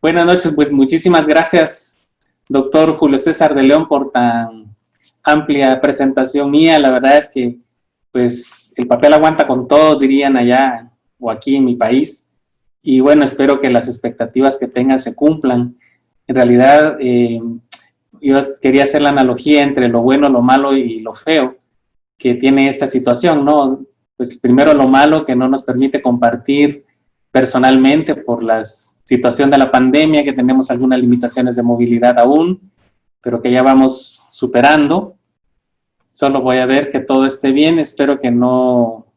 Buenas noches, pues muchísimas gracias, doctor Julio César de León, por tan amplia presentación mía. La verdad es que, pues, el papel aguanta con todo, dirían allá o aquí en mi país. Y bueno, espero que las expectativas que tengan se cumplan. En realidad, yo quería hacer la analogía entre lo bueno, lo malo y lo feo que tiene esta situación, ¿no? Pues primero lo malo que no nos permite compartir personalmente por la situación de la pandemia, que tenemos algunas limitaciones de movilidad aún, pero que ya vamos superando. Solo voy a ver que todo esté bien, espero que no,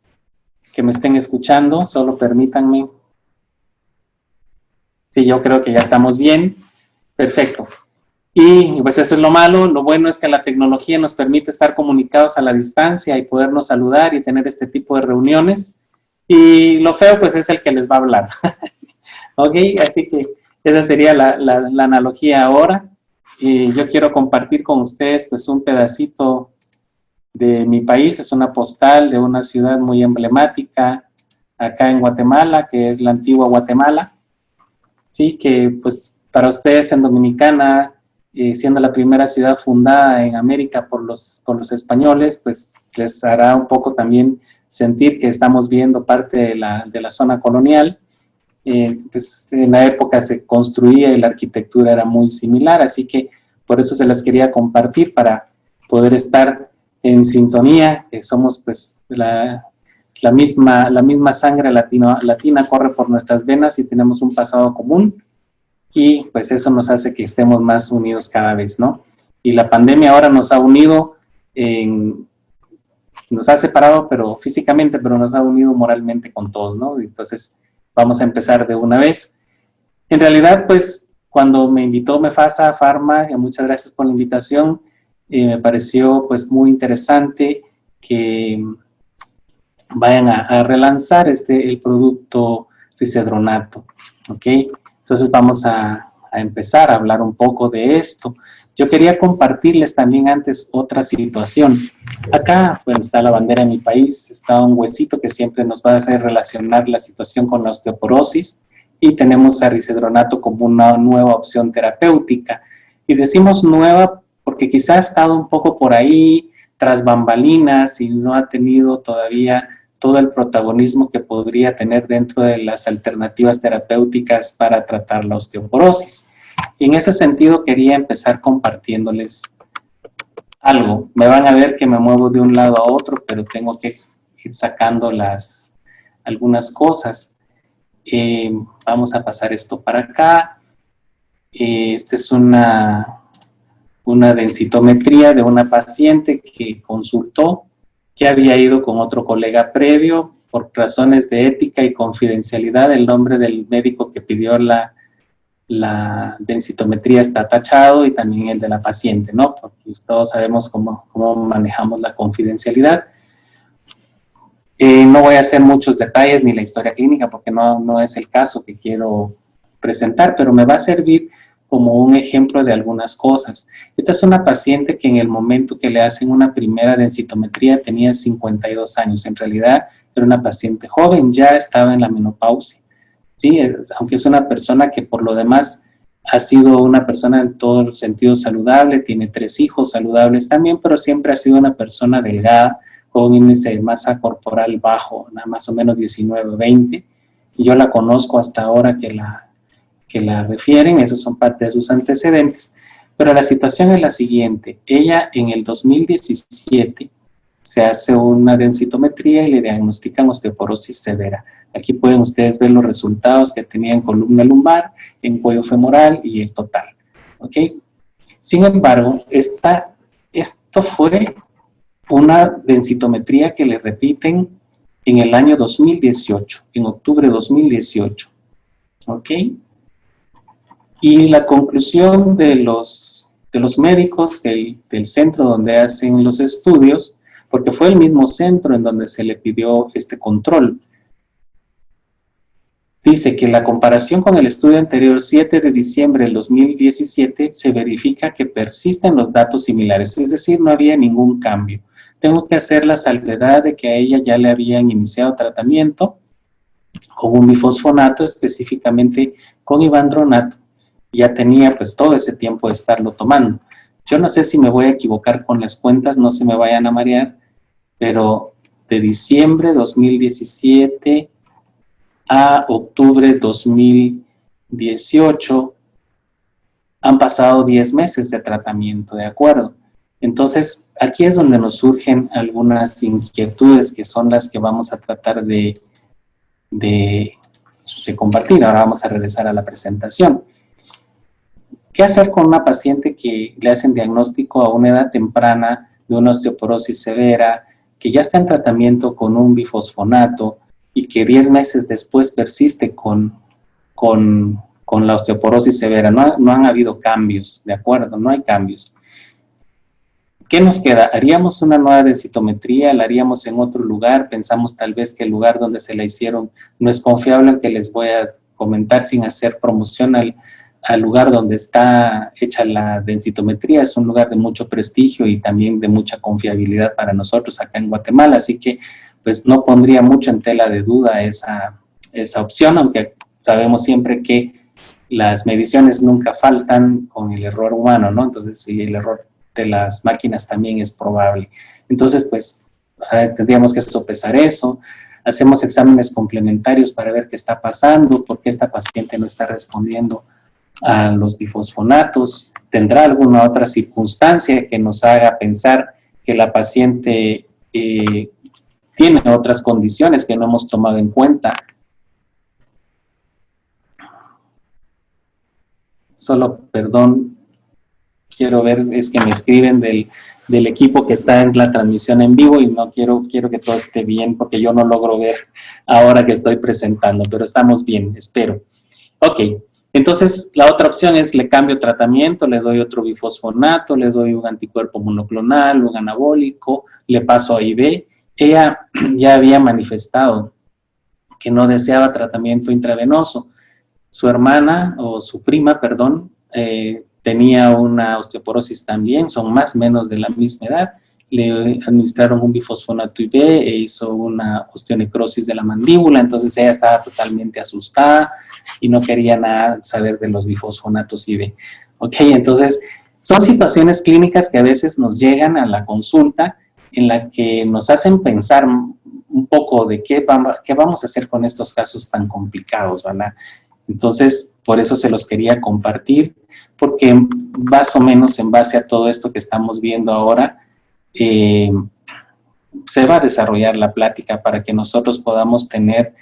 que me estén escuchando, solo permítanme. Sí, yo creo que ya estamos bien, perfecto. Y pues eso es lo malo. Lo bueno es que la tecnología nos permite estar comunicados a la distancia y podernos saludar y tener este tipo de reuniones. Y lo feo pues es el que les va a hablar. Ok, así que esa sería la analogía ahora. Y yo quiero compartir con ustedes pues un pedacito de mi país. Es una postal de una ciudad muy emblemática acá en Guatemala, que es la antigua Guatemala. Sí, que pues para ustedes en Dominicana, siendo la primera ciudad fundada en América por los españoles, pues les hará un poco también sentir que estamos viendo parte de la zona colonial. Pues en la época se construía y la arquitectura era muy similar, así que por eso se las quería compartir para poder estar en sintonía, que somos pues la misma sangre latina corre por nuestras venas y tenemos un pasado común, y pues eso nos hace que estemos más unidos cada vez, ¿no? Y la pandemia ahora nos ha unido, nos ha separado pero físicamente, pero nos ha unido moralmente con todos, ¿no? Entonces vamos a empezar de una vez. En realidad, pues cuando me invitó Mefasa Pharma, muchas gracias por la invitación, me pareció pues muy interesante que vayan a relanzar el producto Risedronato, ¿ok? Entonces vamos a empezar a hablar un poco de esto. Yo quería compartirles también antes otra situación. Acá, bueno, está la bandera de mi país, está un huesito que siempre nos va a hacer relacionar la situación con la osteoporosis, y tenemos a Risedronato como una nueva opción terapéutica. Y decimos nueva porque quizá ha estado un poco por ahí, tras bambalinas, y no ha tenido todavía todo el protagonismo que podría tener dentro de las alternativas terapéuticas para tratar la osteoporosis. Y en ese sentido quería empezar compartiéndoles algo. Me van a ver que me muevo de un lado a otro, pero tengo que ir sacando algunas cosas. Vamos a pasar esto para acá. Esta es una densitometría de una paciente que consultó, que había ido con otro colega previo. Por razones de ética y confidencialidad, el nombre del médico que pidió la densitometría está tachado, y también el de la paciente, ¿no? Porque todos sabemos cómo manejamos la confidencialidad. No voy a hacer muchos detalles ni la historia clínica porque no es el caso que quiero presentar, pero me va a servir como un ejemplo de algunas cosas. Esta es una paciente que en el momento que le hacen una primera densitometría tenía 52 años. En realidad era una paciente joven, ya estaba en la menopausia. ¿Sí? Aunque es una persona que por lo demás ha sido una persona en todo el sentido saludable, tiene 3 hijos saludables también, pero siempre ha sido una persona delgada, con un índice de masa corporal bajo, más o menos 19 o 20. Y yo la conozco hasta ahora que la refieren, esos son parte de sus antecedentes. Pero la situación es la siguiente: ella en el 2017 se hace una densitometría y le diagnostican osteoporosis severa. Aquí pueden ustedes ver los resultados que tenía en columna lumbar, en cuello femoral y el total. ¿Ok? Sin embargo, esto fue una densitometría que le repiten en el año 2018, en octubre de 2018. ¿Ok? Y la conclusión de los médicos del centro donde hacen los estudios, porque fue el mismo centro en donde se le pidió este control, dice que la comparación con el estudio anterior, 7 de diciembre del 2017, se verifica que persisten los datos similares, es decir, no había ningún cambio. Tengo que hacer la salvedad de que a ella ya le habían iniciado tratamiento con un bifosfonato, específicamente con ivandronato, ya tenía pues todo ese tiempo de estarlo tomando. Yo no sé si me voy a equivocar con las cuentas, no se me vayan a marear, pero de diciembre 2017 a octubre 2018 han pasado 10 meses de tratamiento, ¿de acuerdo? Entonces, aquí es donde nos surgen algunas inquietudes que son las que vamos a tratar de compartir. Ahora vamos a regresar a la presentación. ¿Qué hacer con una paciente que le hacen diagnóstico a una edad temprana de una osteoporosis severa, que ya está en tratamiento con un bifosfonato y que 10 meses después persiste con la osteoporosis severa? No han habido cambios, ¿de acuerdo? No hay cambios. ¿Qué nos queda? ¿Haríamos una nueva densitometría? ¿La haríamos en otro lugar? Pensamos tal vez que el lugar donde se la hicieron no es confiable, que les voy a comentar sin hacer promoción al lugar donde está hecha la densitometría. Es un lugar de mucho prestigio y también de mucha confiabilidad para nosotros acá en Guatemala, así que pues no pondría mucho en tela de duda esa opción, aunque sabemos siempre que las mediciones nunca faltan con el error humano, ¿no? Entonces, sí, el error de las máquinas también es probable. Entonces, pues, tendríamos que sopesar eso. Hacemos exámenes complementarios para ver qué está pasando, por qué esta paciente no está respondiendo a los bifosfonatos. ¿Tendrá alguna otra circunstancia que nos haga pensar que la paciente tiene otras condiciones que no hemos tomado en cuenta? Solo, perdón, quiero ver, es que me escriben del equipo que está en la transmisión en vivo y no quiero que todo esté bien porque yo no logro ver ahora que estoy presentando, pero estamos bien, espero. Ok, entonces la otra opción es le cambio tratamiento, le doy otro bifosfonato, le doy un anticuerpo monoclonal, un anabólico, le paso a IV. Ella ya había manifestado que no deseaba tratamiento intravenoso. Su hermana, o su prima, perdón, tenía una osteoporosis también, son más o menos de la misma edad. Le administraron un bifosfonato IV e hizo una osteonecrosis de la mandíbula, entonces ella estaba totalmente asustada y no quería nada saber de los bifosfonatos IV. Ok, entonces son situaciones clínicas que a veces nos llegan a la consulta en la que nos hacen pensar un poco de qué vamos a hacer con estos casos tan complicados, ¿verdad? Entonces, por eso se los quería compartir, porque más o menos en base a todo esto que estamos viendo ahora, se va a desarrollar la plática para que nosotros podamos tener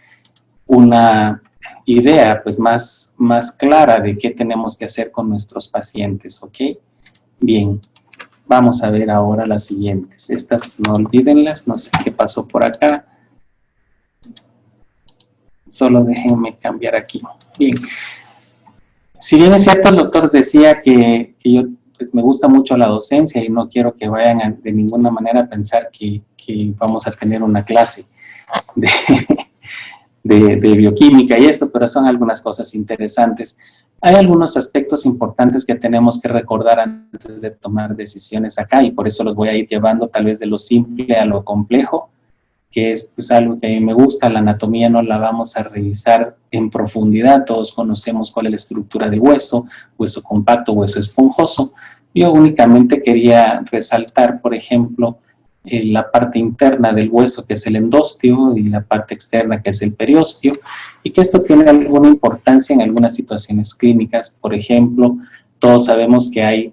una idea pues más clara de qué tenemos que hacer con nuestros pacientes, ¿ok? Bien, vamos a ver ahora las siguientes. Estas no olvídenlas, no sé qué pasó por acá. Solo déjenme cambiar aquí. Bien. Si bien es cierto, el doctor decía que yo pues, me gusta mucho la docencia y no quiero que vayan de ninguna manera a pensar que vamos a tener una clase de bioquímica y esto, pero son algunas cosas interesantes. Hay algunos aspectos importantes que tenemos que recordar antes de tomar decisiones acá y por eso los voy a ir llevando tal vez de lo simple a lo complejo, que es pues, algo que a mí me gusta. La anatomía no la vamos a revisar en profundidad, todos conocemos cuál es la estructura del hueso compacto, hueso esponjoso. Yo únicamente quería resaltar, por ejemplo, la parte interna del hueso, que es el endostio, y la parte externa, que es el periostio, y que esto tiene alguna importancia en algunas situaciones clínicas. Por ejemplo, todos sabemos que hay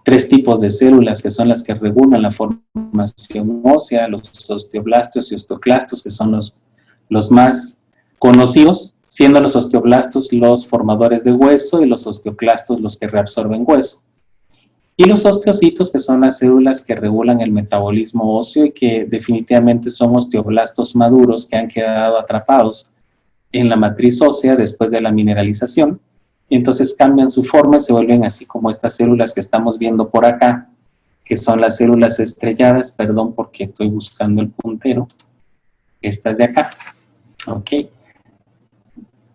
3 tipos de células que son las que regulan la formación ósea, los osteoblastos y osteoclastos, que son los más conocidos, siendo los osteoblastos los formadores de hueso y los osteoclastos los que reabsorben hueso. Y los osteocitos, que son las células que regulan el metabolismo óseo y que definitivamente son osteoblastos maduros que han quedado atrapados en la matriz ósea después de la mineralización. Y entonces cambian su forma y se vuelven así como estas células que estamos viendo por acá, que son las células estrelladas. Perdón porque estoy buscando el puntero. Estas de acá, ok.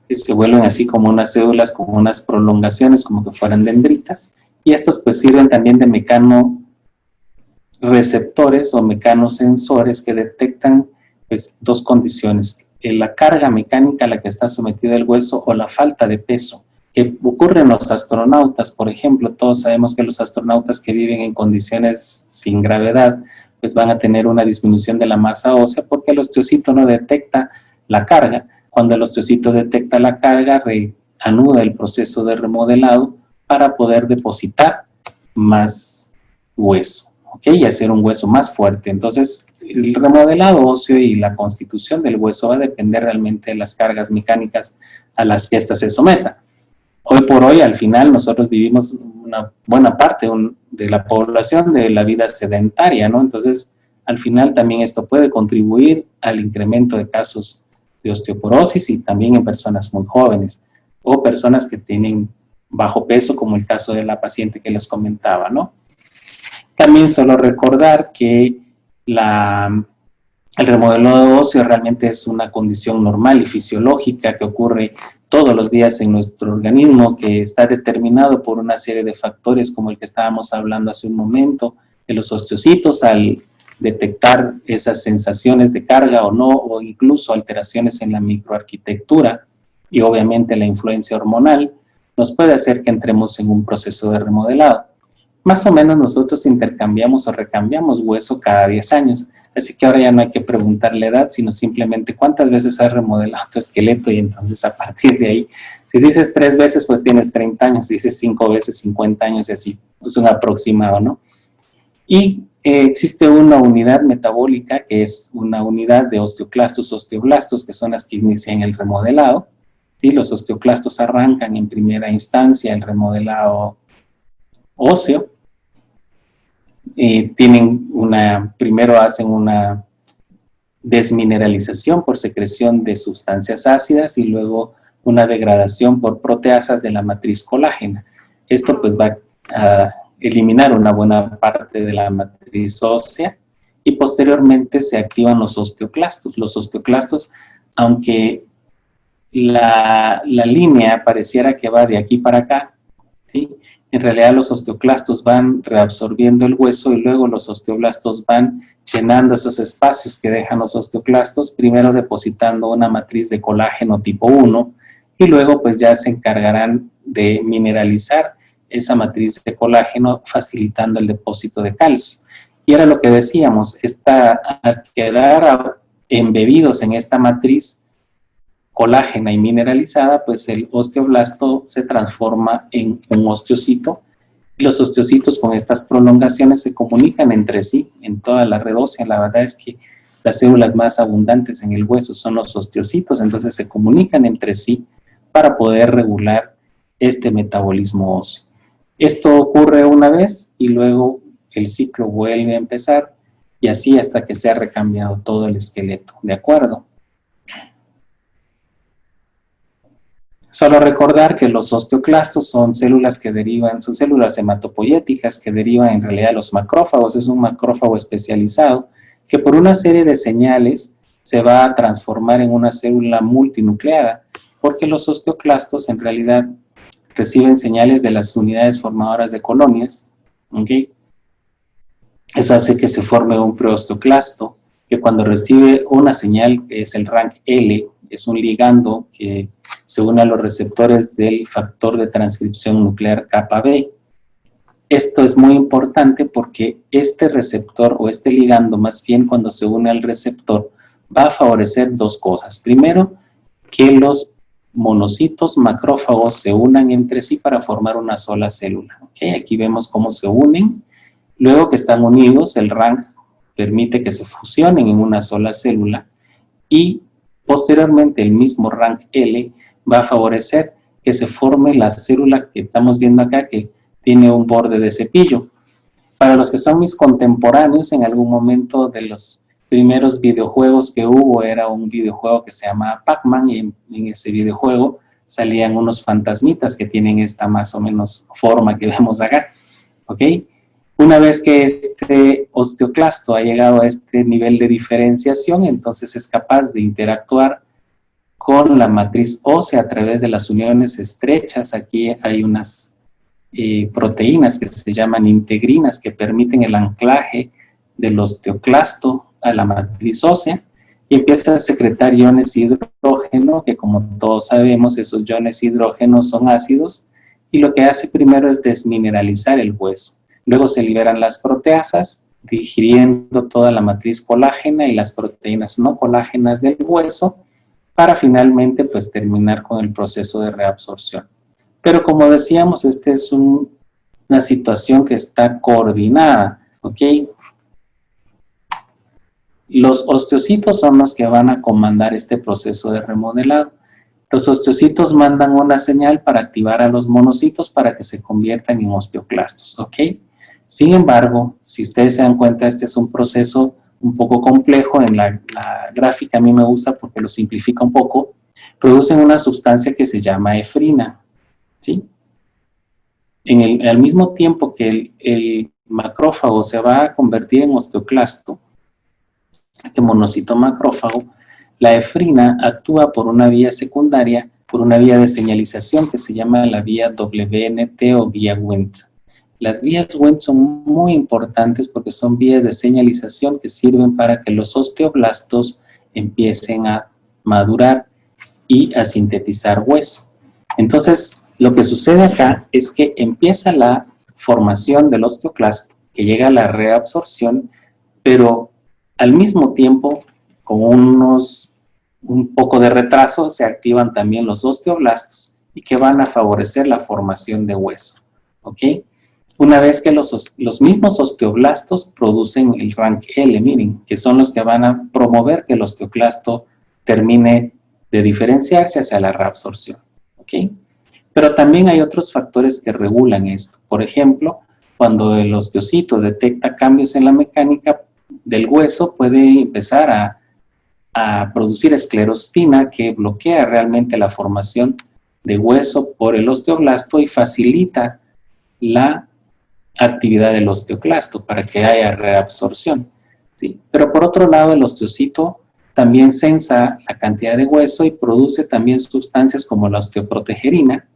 Que se vuelven así como unas células con unas prolongaciones como que fueran dendritas. Y estos pues sirven también de mecanoreceptores o mecanosensores que detectan pues, 2 condiciones. La carga mecánica a la que está sometido el hueso o la falta de peso que ocurre en los astronautas, por ejemplo. Todos sabemos que los astronautas que viven en condiciones sin gravedad, pues van a tener una disminución de la masa ósea porque el osteocito no detecta la carga. Cuando el osteocito detecta la carga, reanuda el proceso de remodelado para poder depositar más hueso, ¿ok? Y hacer un hueso más fuerte. Entonces, el remodelado óseo y la constitución del hueso va a depender realmente de las cargas mecánicas a las que ésta se someta. Hoy por hoy, al final, nosotros vivimos una buena parte de la población de la vida sedentaria, ¿no? Entonces, al final también esto puede contribuir al incremento de casos de osteoporosis y también en personas muy jóvenes o personas que tienen bajo peso, como el caso de la paciente que les comentaba, ¿no? También solo recordar que el remodelado óseo realmente es una condición normal y fisiológica que ocurre todos los días en nuestro organismo, que está determinado por una serie de factores como el que estábamos hablando hace un momento, de los osteocitos al detectar esas sensaciones de carga o no, o incluso alteraciones en la microarquitectura y obviamente la influencia hormonal, nos puede hacer que entremos en un proceso de remodelado. Más o menos nosotros intercambiamos o recambiamos hueso cada 10 años. Así que ahora ya no hay que preguntar la edad, sino simplemente cuántas veces has remodelado tu esqueleto y entonces a partir de ahí, si dices 3 veces, pues tienes 30 años, si dices 5 veces, 50 años y así, es un aproximado, ¿no? Y existe una unidad metabólica que es una unidad de osteoclastos, osteoblastos, que son las que inician el remodelado, ¿sí? Los osteoclastos arrancan en primera instancia el remodelado óseo, primero hacen una desmineralización por secreción de sustancias ácidas y luego una degradación por proteasas de la matriz colágena. Esto pues va a eliminar una buena parte de la matriz ósea y posteriormente se activan los osteoclastos. Los osteoclastos, aunque la línea pareciera que va de aquí para acá, ¿sí? En realidad los osteoclastos van reabsorbiendo el hueso y luego los osteoblastos van llenando esos espacios que dejan los osteoclastos, primero depositando una matriz de colágeno tipo 1 y luego pues ya se encargarán de mineralizar esa matriz de colágeno facilitando el depósito de calcio. Y era lo que decíamos, al quedar embebidos en esta matriz colágena y mineralizada, pues el osteoblasto se transforma en un osteocito. Los osteocitos con estas prolongaciones se comunican entre sí en toda la red ósea. La verdad es que las células más abundantes en el hueso son los osteocitos, entonces se comunican entre sí para poder regular este metabolismo óseo. Esto ocurre una vez y luego el ciclo vuelve a empezar y así hasta que se ha recambiado todo el esqueleto, ¿de acuerdo? Solo recordar que los osteoclastos son células que derivan, son células hematopoyéticas que derivan en realidad de los macrófagos. Es un macrófago especializado que por una serie de señales se va a transformar en una célula multinucleada, porque los osteoclastos en realidad reciben señales de las unidades formadoras de colonias, ¿ok? Eso hace que se forme un preosteoclasto, que cuando recibe una señal, que es el rank L, es un ligando que se une a los receptores del factor de transcripción nuclear kappa B. Esto es muy importante porque este receptor o este ligando, más bien cuando se une al receptor, va a favorecer dos cosas. Primero, que los monocitos macrófagos se unan entre sí para formar una sola célula. ¿Okay? Aquí vemos cómo se unen. Luego que están unidos, el rank permite que se fusionen en una sola célula y posteriormente el mismo rank L va a favorecer que se forme la célula que estamos viendo acá, que tiene un borde de cepillo. Para los que son mis contemporáneos, en algún momento de los primeros videojuegos que hubo, era un videojuego que se llamaba Pac-Man, y en ese videojuego salían unos fantasmitas que tienen esta más o menos forma que vemos acá, ¿ok? Una vez que este osteoclasto ha llegado a este nivel de diferenciación, entonces es capaz de interactuar con la matriz ósea a través de las uniones estrechas. Aquí hay unas proteínas que se llaman integrinas que permiten el anclaje del osteoclasto a la matriz ósea y empieza a secretar iones de hidrógeno, que como todos sabemos, esos iones de hidrógeno son ácidos, y lo que hace primero es desmineralizar el hueso. Luego se liberan las proteasas, digiriendo toda la matriz colágena y las proteínas no colágenas del hueso, para finalmente pues terminar con el proceso de reabsorción. Pero como decíamos, esta es una situación que está coordinada, ¿ok? Los osteocitos son los que van a comandar este proceso de remodelado. Los osteocitos mandan una señal para activar a los monocitos para que se conviertan en osteoclastos, ¿ok? Sin embargo, si ustedes se dan cuenta, este es un proceso un poco complejo. En la gráfica a mí me gusta porque lo simplifica un poco. Producen una sustancia que se llama efrina, ¿sí? Al mismo tiempo que el macrófago se va a convertir en osteoclasto, este monocito macrófago, la efrina actúa por una vía secundaria, por una vía de señalización que se llama la vía WNT o vía Wnt. Las vías Wnt son muy importantes porque son vías de señalización que sirven para que los osteoblastos empiecen a madurar y a sintetizar hueso. Entonces, lo que sucede acá es que empieza la formación del osteoclasto, que llega a la reabsorción, pero al mismo tiempo, con un poco de retraso, se activan también los osteoblastos y que van a favorecer la formación de hueso, ¿ok? Una vez que los mismos osteoblastos producen el rank L, miren, que son los que van a promover que el osteoclasto termine de diferenciarse hacia la reabsorción, ¿ok? Pero también hay otros factores que regulan esto. Por ejemplo, cuando el osteocito detecta cambios en la mecánica del hueso, puede empezar a producir esclerostina que bloquea realmente la formación de hueso por el osteoblasto y facilita la actividad del osteoclasto para que haya reabsorción, ¿sí? Pero por otro lado, el osteocito también sensa la cantidad de hueso y produce también sustancias como la osteoprotegerina.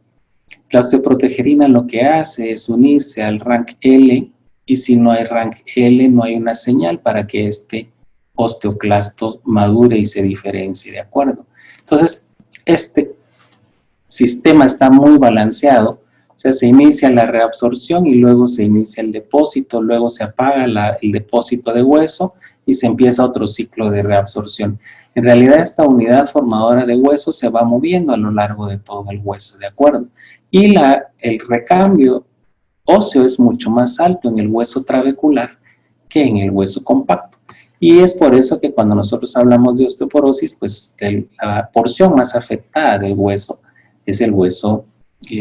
La osteoprotegerina lo que hace es unirse al rank L, y si no hay rank L, no hay una señal para que este osteoclasto madure y se diferencie, ¿de acuerdo? Entonces, este sistema está muy balanceado. O sea, se inicia la reabsorción y luego se inicia el depósito, luego se apaga el depósito de hueso y se empieza otro ciclo de reabsorción. En realidad, esta unidad formadora de hueso se va moviendo a lo largo de todo el hueso, ¿de acuerdo? Y el recambio óseo es mucho más alto en el hueso trabecular que en el hueso compacto. Y es por eso que cuando nosotros hablamos de osteoporosis, pues la porción más afectada del hueso es el hueso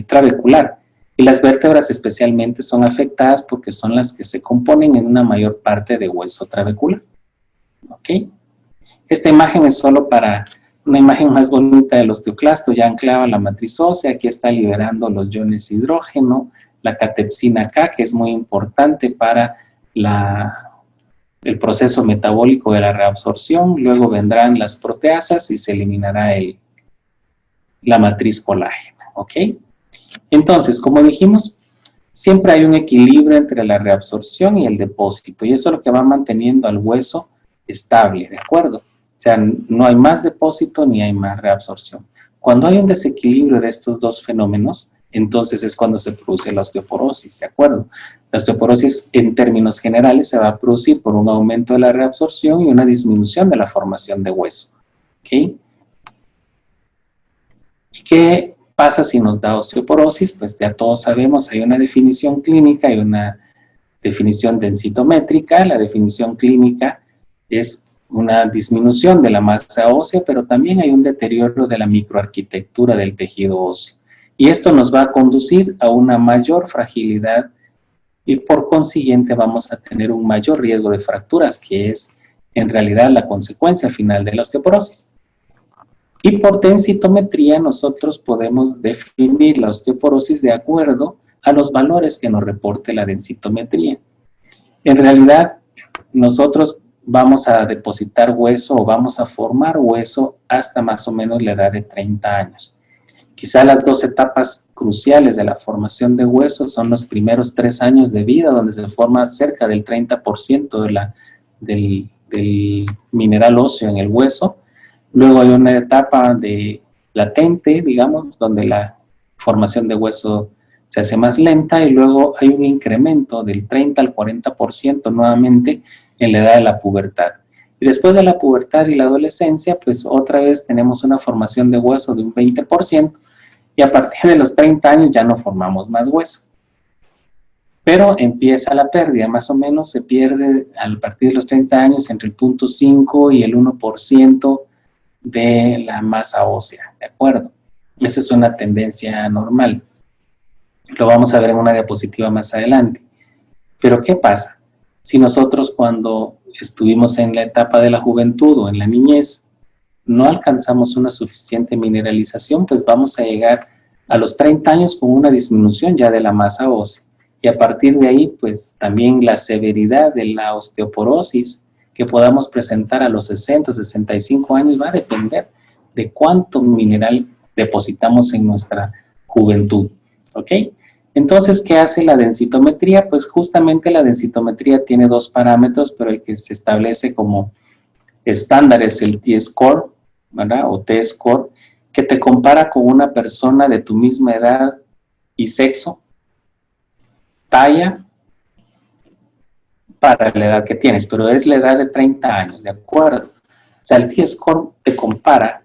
trabecular. Y las vértebras especialmente son afectadas porque son las que se componen en una mayor parte de hueso trabecular. ¿Ok? Esta imagen es solo para una imagen más bonita del osteoclasto, ya anclada la matriz ósea. Aquí está liberando los iones de hidrógeno, la catepsina K, que es muy importante para el proceso metabólico de la reabsorción. Luego vendrán las proteasas y se eliminará la matriz colágena, ¿ok? Entonces, como dijimos, siempre hay un equilibrio entre la reabsorción y el depósito, y eso es lo que va manteniendo al hueso estable, ¿de acuerdo? O sea, no hay más depósito ni hay más reabsorción. Cuando hay un desequilibrio de estos dos fenómenos, entonces es cuando se produce la osteoporosis, ¿de acuerdo? La osteoporosis, en términos generales, se va a producir por un aumento de la reabsorción y una disminución de la formación de hueso, ¿ok? ¿Y qué pasa si nos da osteoporosis? Pues ya todos sabemos, hay una definición clínica y una definición densitométrica. La definición clínica es una disminución de la masa ósea, pero también hay un deterioro de la microarquitectura del tejido óseo. Y esto nos va a conducir a una mayor fragilidad y por consiguiente vamos a tener un mayor riesgo de fracturas, que es en realidad la consecuencia final de la osteoporosis. Y por densitometría nosotros podemos definir la osteoporosis de acuerdo a los valores que nos reporte la densitometría. En realidad, nosotros vamos a depositar hueso o vamos a formar hueso hasta más o menos la edad de 30 años. Quizá las dos etapas cruciales de la formación de hueso son los primeros 3 años de vida, donde se forma cerca del 30% de del mineral óseo en el hueso. Luego hay una etapa de latente, digamos, donde la formación de hueso se hace más lenta, y luego hay un incremento del 30 al 40% nuevamente en la edad de la pubertad. Y después de la pubertad y la adolescencia, pues otra vez tenemos una formación de hueso de un 20%, y a partir de los 30 años ya no formamos más hueso. Pero empieza la pérdida, más o menos se pierde a partir de los 30 años entre el 0.5 y el 1% de la masa ósea, ¿de acuerdo? Esa es una tendencia normal. Lo vamos a ver en una diapositiva más adelante. Pero ¿qué pasa? Si nosotros cuando estuvimos en la etapa de la juventud o en la niñez no alcanzamos una suficiente mineralización, pues vamos a llegar a los 30 años con una disminución ya de la masa ósea. Y a partir de ahí, pues también la severidad de la osteoporosis que podamos presentar a los 60, 65 años va a depender de cuánto mineral depositamos en nuestra juventud, ¿ok? Entonces, ¿qué hace la densitometría? Pues justamente la densitometría tiene dos parámetros, pero el que se establece como estándar es el T-score, ¿verdad? O T-score, que te compara con una persona de tu misma edad y sexo, talla, para la edad que tienes, pero es la edad de 30 años, ¿de acuerdo? O sea, el T-score te compara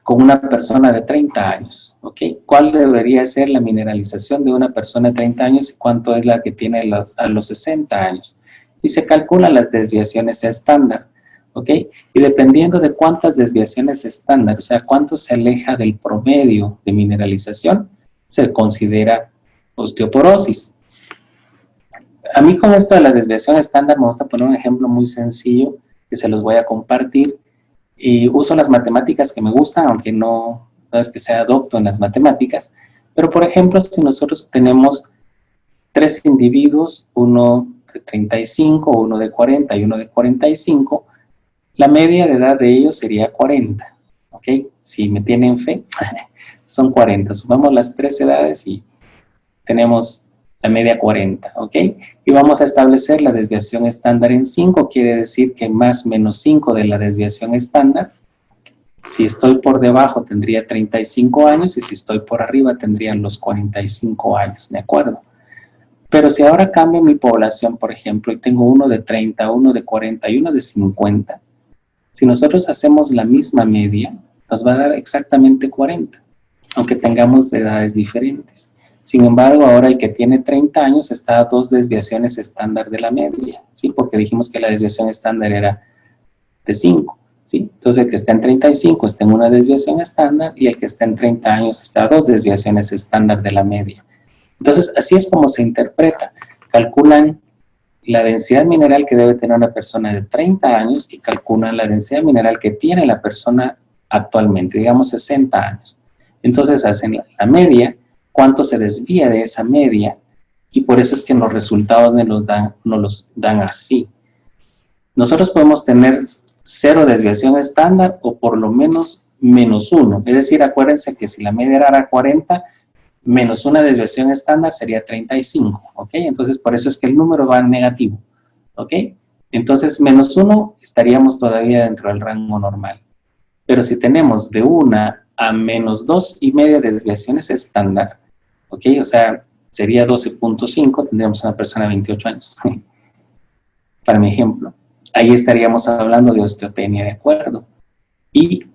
con una persona de 30 años, ¿ok? ¿Cuál debería ser la mineralización de una persona de 30 años y cuánto es la que tiene a los 60 años? Y se calculan las desviaciones estándar, ¿ok? Y dependiendo de cuántas desviaciones estándar, o sea, cuánto se aleja del promedio de mineralización, se considera osteoporosis. A mí con esto de la desviación estándar me gusta poner un ejemplo muy sencillo que se los voy a compartir. Y uso las matemáticas que me gustan, aunque no es que sea docto en las matemáticas. Pero, por ejemplo, si nosotros tenemos 3 individuos, uno de 35, uno de 40 y uno de 45, la media de edad de ellos sería 40, ¿ok? Si me tienen fe, son 40. Sumamos las 3 edades y tenemos la media 40, ¿ok? Y vamos a establecer la desviación estándar en 5, quiere decir que más menos 5 de la desviación estándar. Si estoy por debajo tendría 35 años y si estoy por arriba tendría los 45 años, ¿de acuerdo? Pero si ahora cambio mi población, por ejemplo, y tengo uno de 30, uno de 40 y uno de 50, si nosotros hacemos la misma media, nos va a dar exactamente 40, aunque tengamos de edades diferentes. Sin embargo, ahora el que tiene 30 años está a 2 desviaciones estándar de la media, ¿sí? Porque dijimos que la desviación estándar era de 5, ¿sí? Entonces, el que está en 35 está en una desviación estándar y el que está en 30 años está a 2 desviaciones estándar de la media. Entonces, así es como se interpreta. Calculan la densidad mineral que debe tener una persona de 30 años y calculan la densidad mineral que tiene la persona actualmente, digamos 60 años. Entonces, hacen la media, cuánto se desvía de esa media, y por eso es que los resultados nos los dan así. Nosotros podemos tener 0 desviación estándar o por lo menos menos 1. Es decir, acuérdense que si la media era 40, menos una desviación estándar sería 35, ¿ok? Entonces, por eso es que el número va en negativo, ¿ok? Entonces, menos 1 estaríamos todavía dentro del rango normal. Pero si tenemos de 1 a menos 2,5 desviaciones estándar, ¿ok? O sea, sería 12.5, tendríamos una persona de 28 años, para mi ejemplo. Ahí estaríamos hablando de osteopenia, ¿de acuerdo? Y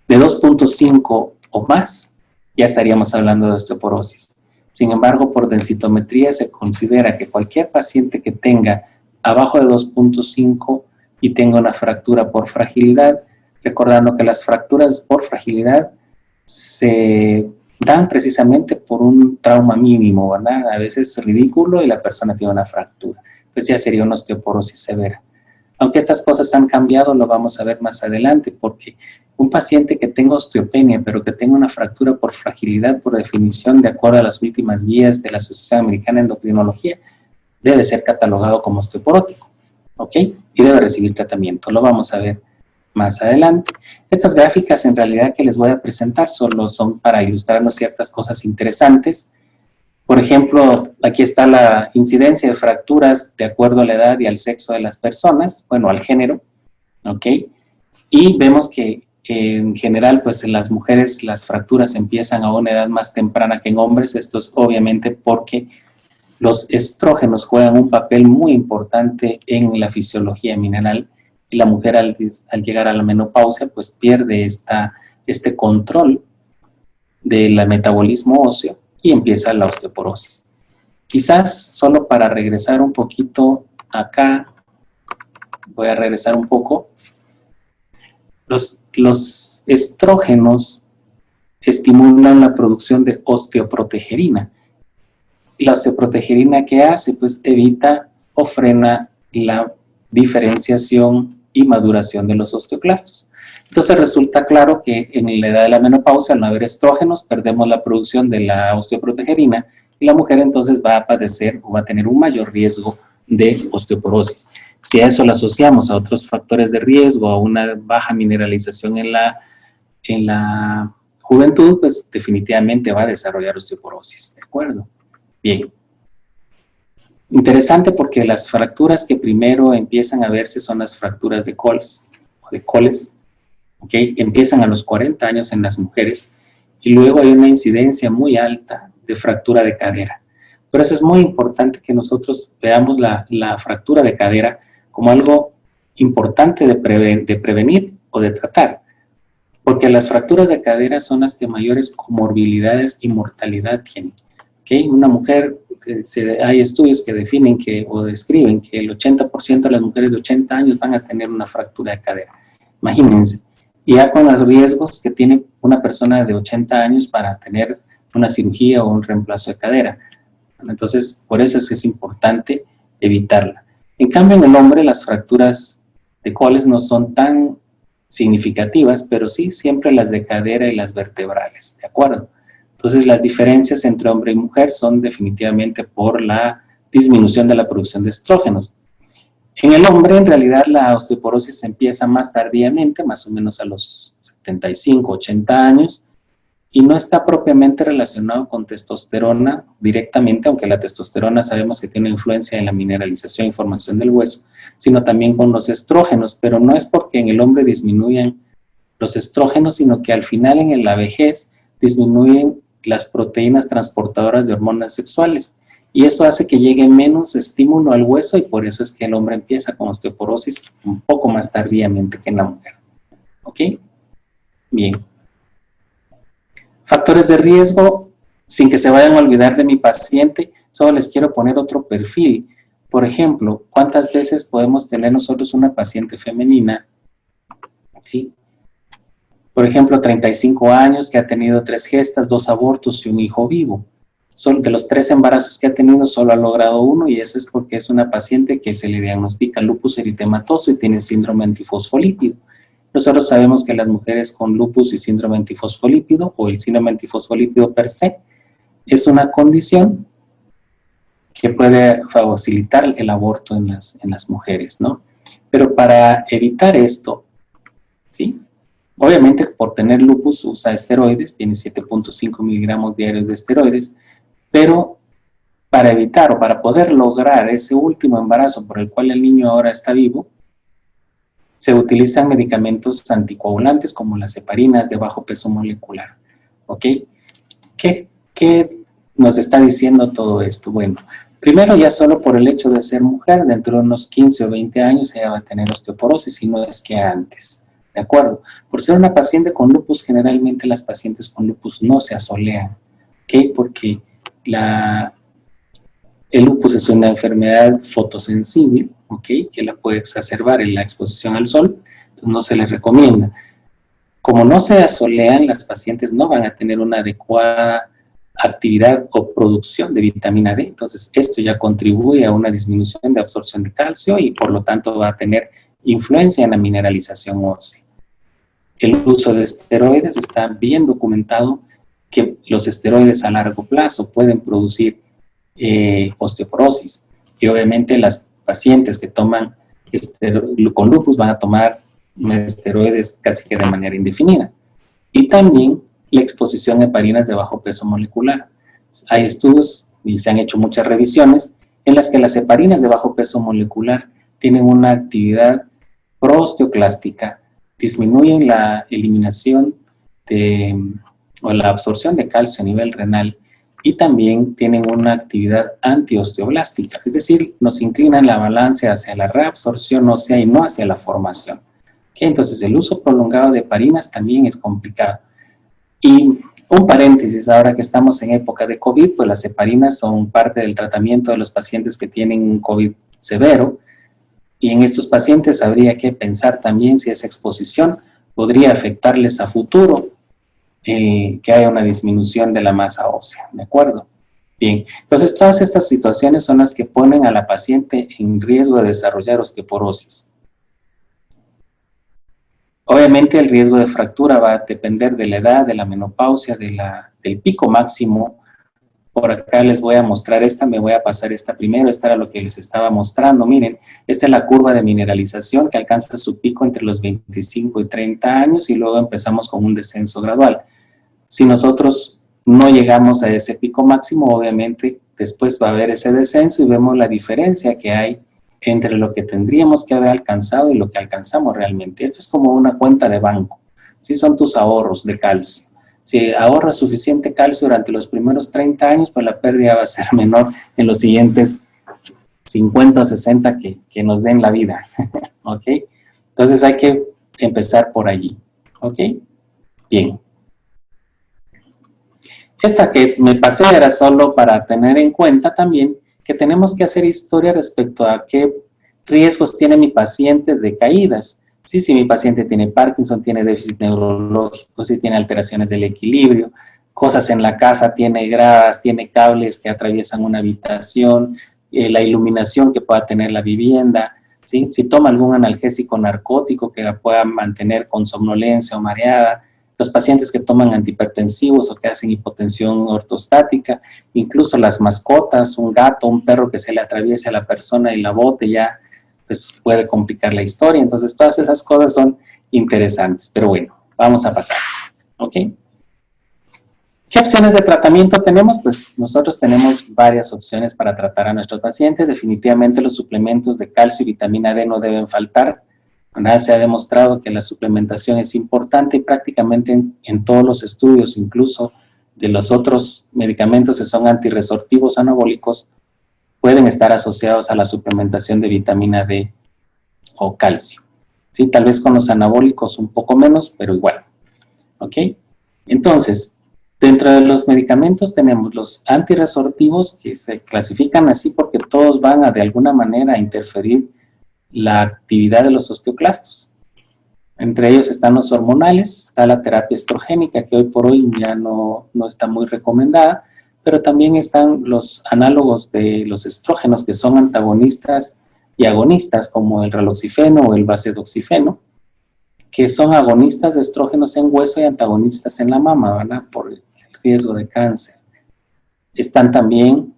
de 2.5 o más, ya estaríamos hablando de osteoporosis. Sin embargo, por densitometría se considera que cualquier paciente que tenga abajo de 2.5 y tenga una fractura por fragilidad, recordando que las fracturas por fragilidad se dan precisamente por un trauma mínimo, ¿verdad? A veces es ridículo y la persona tiene una fractura. Pues ya sería una osteoporosis severa. Aunque estas cosas han cambiado, lo vamos a ver más adelante, porque un paciente que tenga osteopenia, pero que tenga una fractura por fragilidad, por definición, de acuerdo a las últimas guías de la Asociación Americana de Endocrinología, debe ser catalogado como osteoporótico, ¿ok? Y debe recibir tratamiento. Lo vamos a ver más adelante. Estas gráficas en realidad que les voy a presentar solo son para ilustrarnos ciertas cosas interesantes. Por ejemplo, aquí está la incidencia de fracturas de acuerdo a la edad y al sexo de las personas, bueno, al género, ¿ok? Y vemos que en general, pues en las mujeres las fracturas empiezan a una edad más temprana que en hombres. Esto es obviamente porque los estrógenos juegan un papel muy importante en la fisiología mineral y la mujer al llegar a la menopausia pues pierde este control del metabolismo óseo y empieza la osteoporosis. Quizás solo para regresar un poquito acá, voy a regresar un poco. Los estrógenos estimulan la producción de osteoprotegerina. ¿Y la osteoprotegerina qué hace? Pues evita o frena la diferenciación y maduración de los osteoclastos. Entonces resulta claro que en la edad de la menopausia, al no haber estrógenos, perdemos la producción de la osteoprotegerina y la mujer entonces va a padecer o va a tener un mayor riesgo de osteoporosis. Si a eso lo asociamos a otros factores de riesgo, a una baja mineralización en la juventud, pues definitivamente va a desarrollar osteoporosis, ¿de acuerdo? Bien. Interesante porque las fracturas que primero empiezan a verse son las fracturas de Colles, ¿okay? Empiezan a los 40 años en las mujeres y luego hay una incidencia muy alta de fractura de cadera. Por eso es muy importante que nosotros veamos la fractura de cadera como algo importante de prevenir o de tratar, porque las fracturas de cadera son las que mayores comorbilidades y mortalidad tienen. ¿Okay? Una mujer, hay estudios que definen o describen que el 80% de las mujeres de 80 años van a tener una fractura de cadera. Imagínense, y ya con los riesgos que tiene una persona de 80 años para tener una cirugía o un reemplazo de cadera. Entonces, por eso es que es importante evitarla. En cambio, en el hombre, las fracturas de Colles no son tan significativas, pero sí siempre las de cadera y las vertebrales, ¿de acuerdo? Entonces, las diferencias entre hombre y mujer son definitivamente por la disminución de la producción de estrógenos. En el hombre, en realidad, la osteoporosis empieza más tardíamente, más o menos a los 75, 80 años, y no está propiamente relacionado con testosterona directamente, aunque la testosterona sabemos que tiene influencia en la mineralización y formación del hueso, sino también con los estrógenos, pero no es porque en el hombre disminuyan los estrógenos, sino que al final en la vejez disminuyen las proteínas transportadoras de hormonas sexuales, y eso hace que llegue menos estímulo al hueso y por eso es que el hombre empieza con osteoporosis un poco más tardíamente que en la mujer. ¿Ok? Bien. Factores de riesgo, sin que se vayan a olvidar de mi paciente, solo les quiero poner otro perfil. Por ejemplo, ¿cuántas veces podemos tener nosotros una paciente femenina? ¿Sí? Por ejemplo, 35 años, que ha tenido 3 gestas, 2 abortos y un hijo vivo. De los 3 embarazos que ha tenido, solo ha logrado 1 y eso es porque es una paciente que se le diagnostica lupus eritematoso y tiene síndrome antifosfolípido. Nosotros sabemos que las mujeres con lupus y síndrome antifosfolípido o el síndrome antifosfolípido per se es una condición que puede facilitar el aborto en las mujeres, ¿no? Pero para evitar esto, ¿sí? Obviamente por tener lupus usa esteroides, tiene 7.5 miligramos diarios de esteroides, pero para evitar o para poder lograr ese último embarazo por el cual el niño ahora está vivo, se utilizan medicamentos anticoagulantes como las heparinas de bajo peso molecular. ¿Ok? ¿Qué nos está diciendo todo esto? Bueno, primero ya solo por el hecho de ser mujer, dentro de unos 15 o 20 años ella va a tener osteoporosis, si no es que antes. ¿De acuerdo? Por ser una paciente con lupus, generalmente las pacientes con lupus no se asolean. ¿Ok? Porque el lupus es una enfermedad fotosensible, ¿ok? Que la puede exacerbar en la exposición al sol, entonces no se les recomienda. Como no se asolean, las pacientes no van a tener una adecuada actividad o producción de vitamina D, entonces esto ya contribuye a una disminución de absorción de calcio y por lo tanto va a tener influencia en la mineralización ósea. El uso de esteroides está bien documentado que los esteroides a largo plazo pueden producir osteoporosis y obviamente las pacientes que toman con lupus van a tomar esteroides casi que de manera indefinida. Y también la exposición a heparinas de bajo peso molecular. Hay estudios y se han hecho muchas revisiones, en las que las heparinas de bajo peso molecular tienen una actividad pro-osteoclástica, disminuyen la eliminación o la absorción de calcio a nivel renal y también tienen una actividad antiosteoblástica, es decir, nos inclinan la balanza hacia la reabsorción ósea y no hacia la formación. Entonces, el uso prolongado de heparinas también es complicado. Y un paréntesis, ahora que estamos en época de COVID, pues las heparinas son parte del tratamiento de los pacientes que tienen un COVID severo, y en estos pacientes habría que pensar también si esa exposición podría afectarles a futuro, que haya una disminución de la masa ósea, ¿de acuerdo? Bien, entonces todas estas situaciones son las que ponen a la paciente en riesgo de desarrollar osteoporosis. Obviamente el riesgo de fractura va a depender de la edad, de la menopausia, del pico máximo. Por acá les voy a mostrar esta, me voy a pasar esta primero, esta era lo que les estaba mostrando. Miren, esta es la curva de mineralización que alcanza su pico entre los 25 y 30 años y luego empezamos con un descenso gradual. Si nosotros no llegamos a ese pico máximo, obviamente después va a haber ese descenso y vemos la diferencia que hay entre lo que tendríamos que haber alcanzado y lo que alcanzamos realmente. Esto es como una cuenta de banco, ¿sí? Son tus ahorros de calcio. Si ahorras suficiente calcio durante los primeros 30 años, pues la pérdida va a ser menor en los siguientes 50 o 60 que nos den la vida, ¿ok? Entonces hay que empezar por allí, ¿ok? Bien. Esta que me pasé era solo para tener en cuenta también que tenemos que hacer historia respecto a qué riesgos tiene mi paciente de caídas. Sí, si mi paciente tiene Parkinson, tiene déficit neurológico, si tiene alteraciones del equilibrio, cosas en la casa, tiene gradas, tiene cables que atraviesan una habitación, la iluminación que pueda tener la vivienda, ¿sí? Si toma algún analgésico narcótico que la pueda mantener con somnolencia o mareada, los pacientes que toman antihipertensivos o que hacen hipotensión ortostática, incluso las mascotas, un gato, un perro que se le atraviese a la persona y la bote ya, pues puede complicar la historia. Entonces todas esas cosas son interesantes, pero bueno, vamos a pasar, ¿ok? ¿Qué opciones de tratamiento tenemos? Pues nosotros tenemos varias opciones para tratar a nuestros pacientes. Definitivamente los suplementos de calcio y vitamina D no deben faltar. Se ha demostrado que la suplementación es importante y prácticamente en todos los estudios, incluso de los otros medicamentos que son antirresortivos anabólicos, pueden estar asociados a la suplementación de vitamina D o calcio. ¿Sí? Tal vez con los anabólicos un poco menos, pero igual. ¿Ok? Entonces, dentro de los medicamentos tenemos los antirresortivos, que se clasifican así porque todos van a de alguna manera a interferir la actividad de los osteoclastos. Entre ellos están los hormonales, está la terapia estrogénica, que hoy por hoy ya no está muy recomendada, pero también están los análogos de los estrógenos, que son antagonistas y agonistas, como el raloxifeno o el basedoxifeno, que son agonistas de estrógenos en hueso y antagonistas en la mama, ¿verdad? Por el riesgo de cáncer. Están también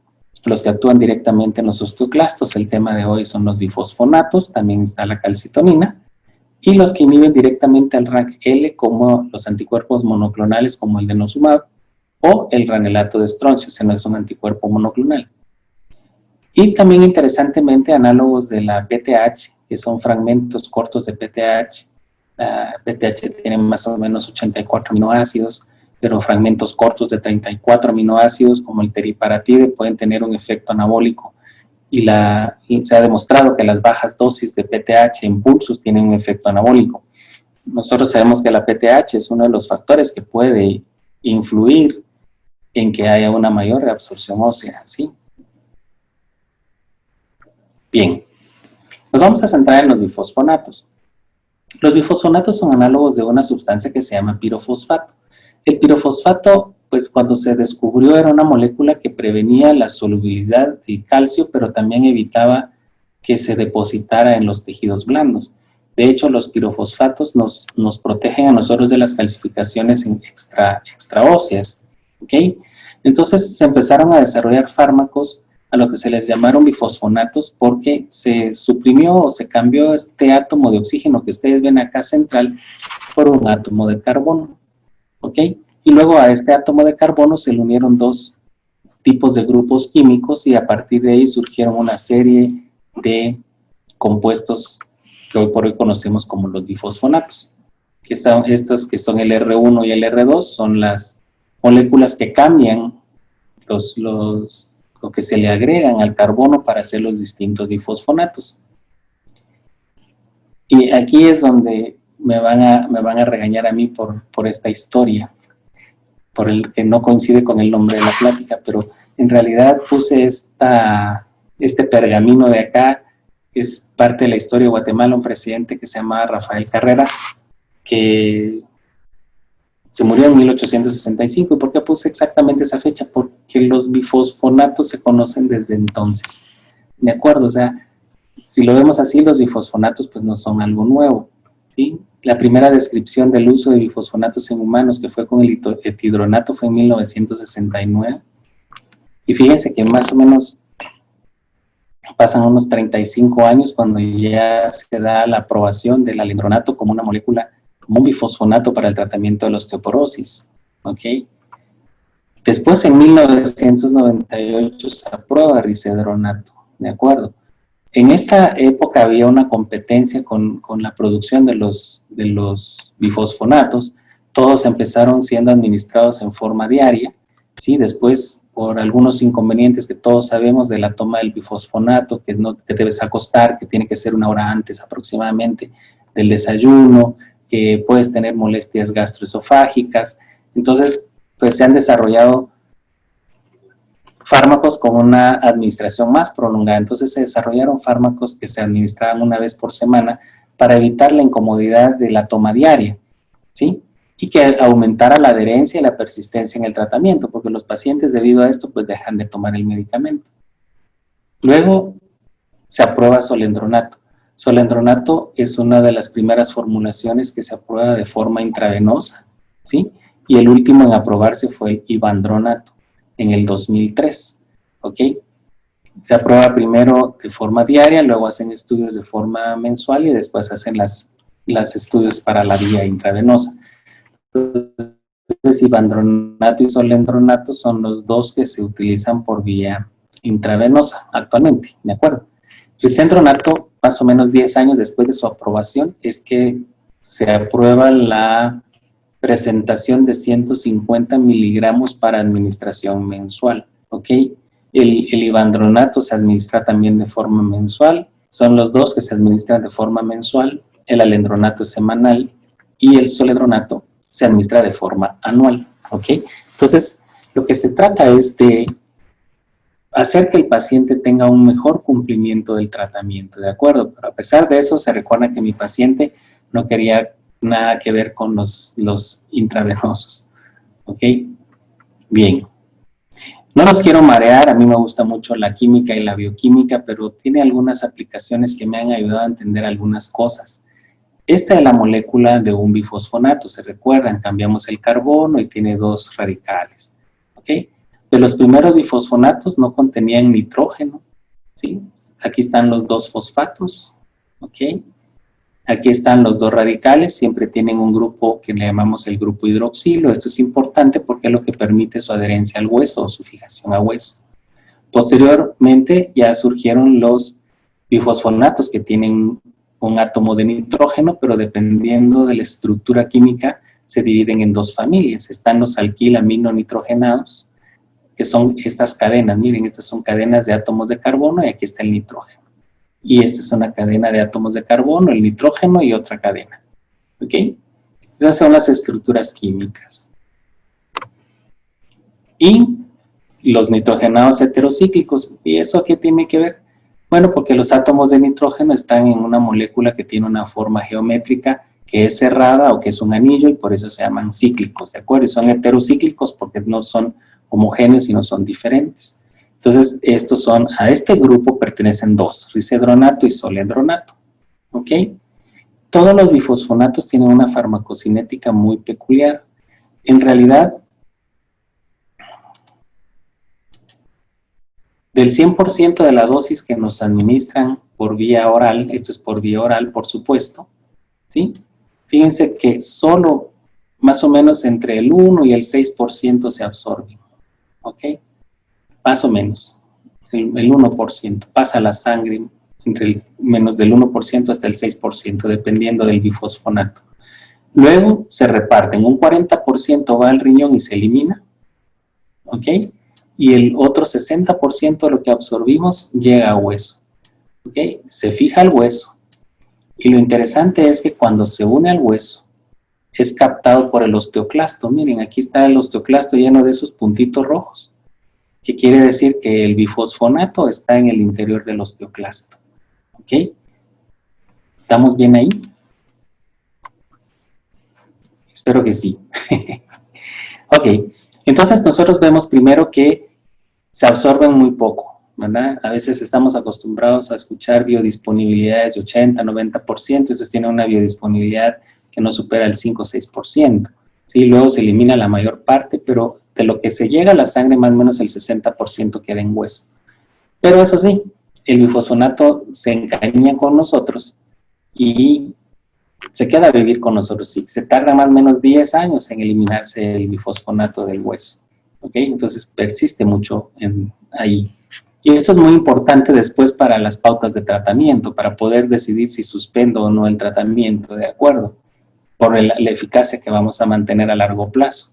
los que actúan directamente en los osteoclastos. El tema de hoy son los bifosfonatos, también está la calcitonina, y los que inhiben directamente al RANKL, como los anticuerpos monoclonales como el denosumab o el granulato de estroncio, ese no es un anticuerpo monoclonal. Y también interesantemente análogos de la PTH, que son fragmentos cortos de PTH. PTH tiene más o menos 84 aminoácidos, pero fragmentos cortos de 34 aminoácidos, como el teriparatide, pueden tener un efecto anabólico. Y se ha demostrado que las bajas dosis de PTH en pulsos tienen un efecto anabólico. Nosotros sabemos que la PTH es uno de los factores que puede influir en que haya una mayor reabsorción ósea, ¿sí? Bien, nos vamos a centrar en los bifosfonatos. Los bifosfonatos son análogos de una sustancia que se llama pirofosfato. El pirofosfato, pues cuando se descubrió, era una molécula que prevenía la solubilidad del calcio, pero también evitaba que se depositara en los tejidos blandos. De hecho, los pirofosfatos nos protegen a nosotros de las calcificaciones extraóseas, ¿ok? Entonces se empezaron a desarrollar fármacos a los que se les llamaron bifosfonatos porque se suprimió o se cambió este átomo de oxígeno que ustedes ven acá central por un átomo de carbono, ¿ok? Y luego a este átomo de carbono se le unieron dos tipos de grupos químicos y a partir de ahí surgieron una serie de compuestos que hoy por hoy conocemos como los bifosfonatos. Estos que son el R1 y el R2 son las moléculas que cambian lo que se le agregan al carbono para hacer los distintos bifosfonatos. Y aquí es donde me van a regañar a mí por esta historia, por el que no coincide con el nombre de la plática, pero en realidad puse este pergamino de acá, es parte de la historia de Guatemala, un presidente que se llamaba Rafael Carrera, que se murió en 1865. ¿Y por qué puse exactamente esa fecha? Porque los bifosfonatos se conocen desde entonces. ¿De acuerdo? O sea, si lo vemos así, los bifosfonatos pues no son algo nuevo, ¿sí? La primera descripción del uso de bifosfonatos en humanos, que fue con el etidronato, fue en 1969. Y fíjense que más o menos pasan unos 35 años cuando ya se da la aprobación del alendronato como una molécula, como un bifosfonato para el tratamiento de la osteoporosis, ¿ok? Después, en 1998, se aprueba risedronato, ¿de acuerdo? En esta época había una competencia con la producción de los bifosfonatos. Todos empezaron siendo administrados en forma diaria, ¿sí? Después, por algunos inconvenientes que todos sabemos de la toma del bifosfonato, que no te debes acostar, que tiene que ser 1 hora antes aproximadamente del desayuno, que puedes tener molestias gastroesofágicas. Entonces, pues se han desarrollado fármacos con una administración más prolongada. Entonces se desarrollaron fármacos que se administraban 1 vez por semana para evitar la incomodidad de la toma diaria, ¿sí? Y que aumentara la adherencia y la persistencia en el tratamiento, porque los pacientes debido a esto pues dejan de tomar el medicamento. Luego se aprueba solendronato. Solendronato es una de las primeras formulaciones que se aprueba de forma intravenosa, ¿sí? Y el último en aprobarse fue el ibandronato en el 2003, ¿ok? Se aprueba primero de forma diaria, luego hacen estudios de forma mensual y después hacen las estudios para la vía intravenosa. Entonces, ibandronato y solendronato son los dos que se utilizan por vía intravenosa actualmente, ¿de acuerdo? Risendronato, más o menos 10 años después de su aprobación, es que se aprueba la presentación de 150 miligramos para administración mensual, ¿ok? El ibandronato se administra también de forma mensual, son los dos que se administran de forma mensual, el alendronato es semanal y el solendronato se administra de forma anual, ¿ok? Entonces, lo que se trata es de hacer que el paciente tenga un mejor cumplimiento del tratamiento, ¿de acuerdo? Pero a pesar de eso, se recuerda que mi paciente no quería nada que ver con los intravenosos, ¿ok? Bien. No los quiero marear, a mí me gusta mucho la química y la bioquímica, pero tiene algunas aplicaciones que me han ayudado a entender algunas cosas. Esta es la molécula de un bifosfonato, se recuerdan, cambiamos el carbono y tiene 2 radicales, ¿ok? De los primeros bifosfonatos no contenían nitrógeno, ¿sí? Aquí están los 2 fosfatos, ¿ok? Aquí están los 2 radicales, siempre tienen un grupo que le llamamos el grupo hidroxilo. Esto es importante porque es lo que permite su adherencia al hueso o su fijación a hueso. Posteriormente ya surgieron los bifosfonatos que tienen un átomo de nitrógeno, pero dependiendo de la estructura química se dividen en 2 familias. Están los alquilamino nitrogenados, que son estas cadenas. Miren, estas son cadenas de átomos de carbono y aquí está el nitrógeno. Y esta es una cadena de átomos de carbono, el nitrógeno y otra cadena, ¿ok? Esas son las estructuras químicas. Y los nitrogenados heterocíclicos, ¿y eso qué tiene que ver? Bueno, porque los átomos de nitrógeno están en una molécula que tiene una forma geométrica que es cerrada o que es un anillo y por eso se llaman cíclicos, ¿de acuerdo? Y son heterocíclicos porque no son homogéneos, sino son diferentes. Entonces, a este grupo pertenecen 2, risedronato y solendronato, ¿ok? Todos los bifosfonatos tienen una farmacocinética muy peculiar. En realidad, del 100% de la dosis que nos administran por vía oral, esto es por vía oral, por supuesto, ¿sí? Fíjense que solo más o menos entre el 1 y el 6% se absorben, ¿ok? más o menos, el 1%, pasa a la sangre entre el menos del 1% hasta el 6%, dependiendo del bifosfonato. Luego se reparten, un 40% va al riñón y se elimina, ¿ok? Y el otro 60% de lo que absorbimos llega a hueso, ¿ok? Se fija al hueso. Y lo interesante es que cuando se une al hueso, es captado por el osteoclasto. Miren, aquí está el osteoclasto lleno de esos puntitos rojos, que quiere decir que el bifosfonato está en el interior del osteoclasto, ¿ok? ¿Estamos bien ahí? Espero que sí. Ok, entonces nosotros vemos primero que se absorben muy poco, ¿verdad? A veces estamos acostumbrados a escuchar biodisponibilidades de 80, 90%, eso tiene una biodisponibilidad que no supera el 5 o 6%. ¿Sí? Luego se elimina la mayor parte, pero de lo que se llega a la sangre, más o menos el 60% queda en hueso. Pero eso sí, el bifosfonato se encariña con nosotros y se queda a vivir con nosotros. Sí, se tarda más o menos 10 años en eliminarse el bifosfonato del hueso. ¿Ok? Entonces persiste mucho ahí. Y eso es muy importante después para las pautas de tratamiento, para poder decidir si suspendo o no el tratamiento, ¿de acuerdo? Por la eficacia que vamos a mantener a largo plazo.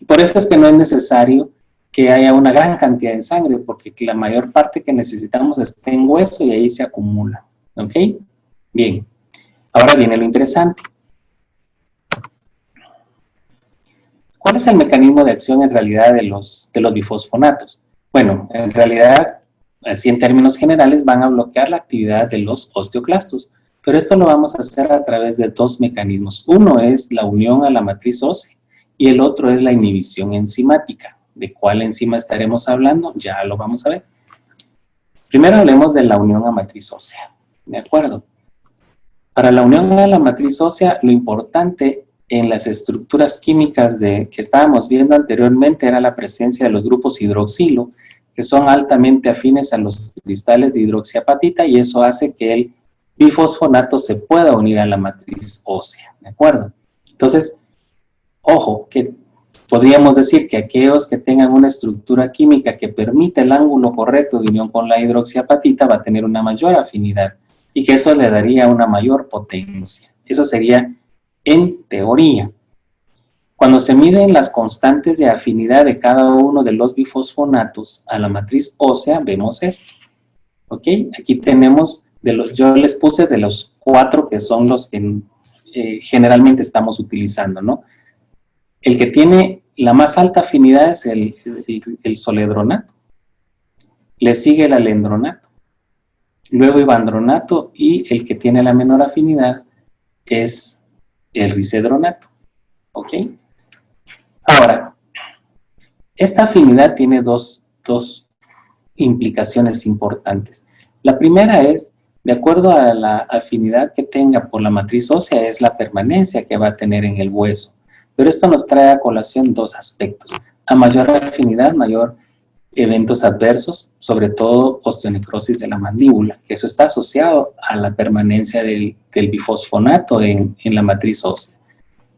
Y por eso es que no es necesario que haya una gran cantidad de sangre, porque la mayor parte que necesitamos está en hueso y ahí se acumula. ¿Ok? Bien. Ahora viene lo interesante. ¿Cuál es el mecanismo de acción en realidad de los bifosfonatos? Bueno, en realidad, así en términos generales, van a bloquear la actividad de los osteoclastos, pero esto lo vamos a hacer a través de dos mecanismos. Uno es la unión a la matriz ósea y el otro es la inhibición enzimática. ¿De cuál enzima estaremos hablando? Ya lo vamos a ver. Primero hablemos de la unión a matriz ósea, ¿de acuerdo? Para la unión a la matriz ósea, lo importante en las estructuras químicas que estábamos viendo anteriormente era la presencia de los grupos hidroxilo, que son altamente afines a los cristales de hidroxiapatita, y eso hace que el bifosfonato se pueda unir a la matriz ósea, ¿de acuerdo? Entonces, ojo, que podríamos decir que aquellos que tengan una estructura química que permite el ángulo correcto de unión con la hidroxiapatita va a tener una mayor afinidad, y que eso le daría una mayor potencia. Eso sería en teoría. Cuando se miden las constantes de afinidad de cada uno de los bifosfonatos a la matriz ósea, vemos esto. ¿Ok? Aquí tenemos, yo les puse de los 4 que son los que generalmente estamos utilizando, ¿no? El que tiene la más alta afinidad es el zoledronato. Le sigue el alendronato. Luego ivandronato, y el que tiene la menor afinidad es el risedronato. ¿Ok? Ahora, esta afinidad tiene dos implicaciones importantes. La primera es, de acuerdo a la afinidad que tenga por la matriz ósea, es la permanencia que va a tener en el hueso. Pero esto nos trae a colación dos aspectos. A mayor afinidad, mayor eventos adversos, sobre todo osteonecrosis de la mandíbula, que eso está asociado a la permanencia del bifosfonato en la matriz ósea.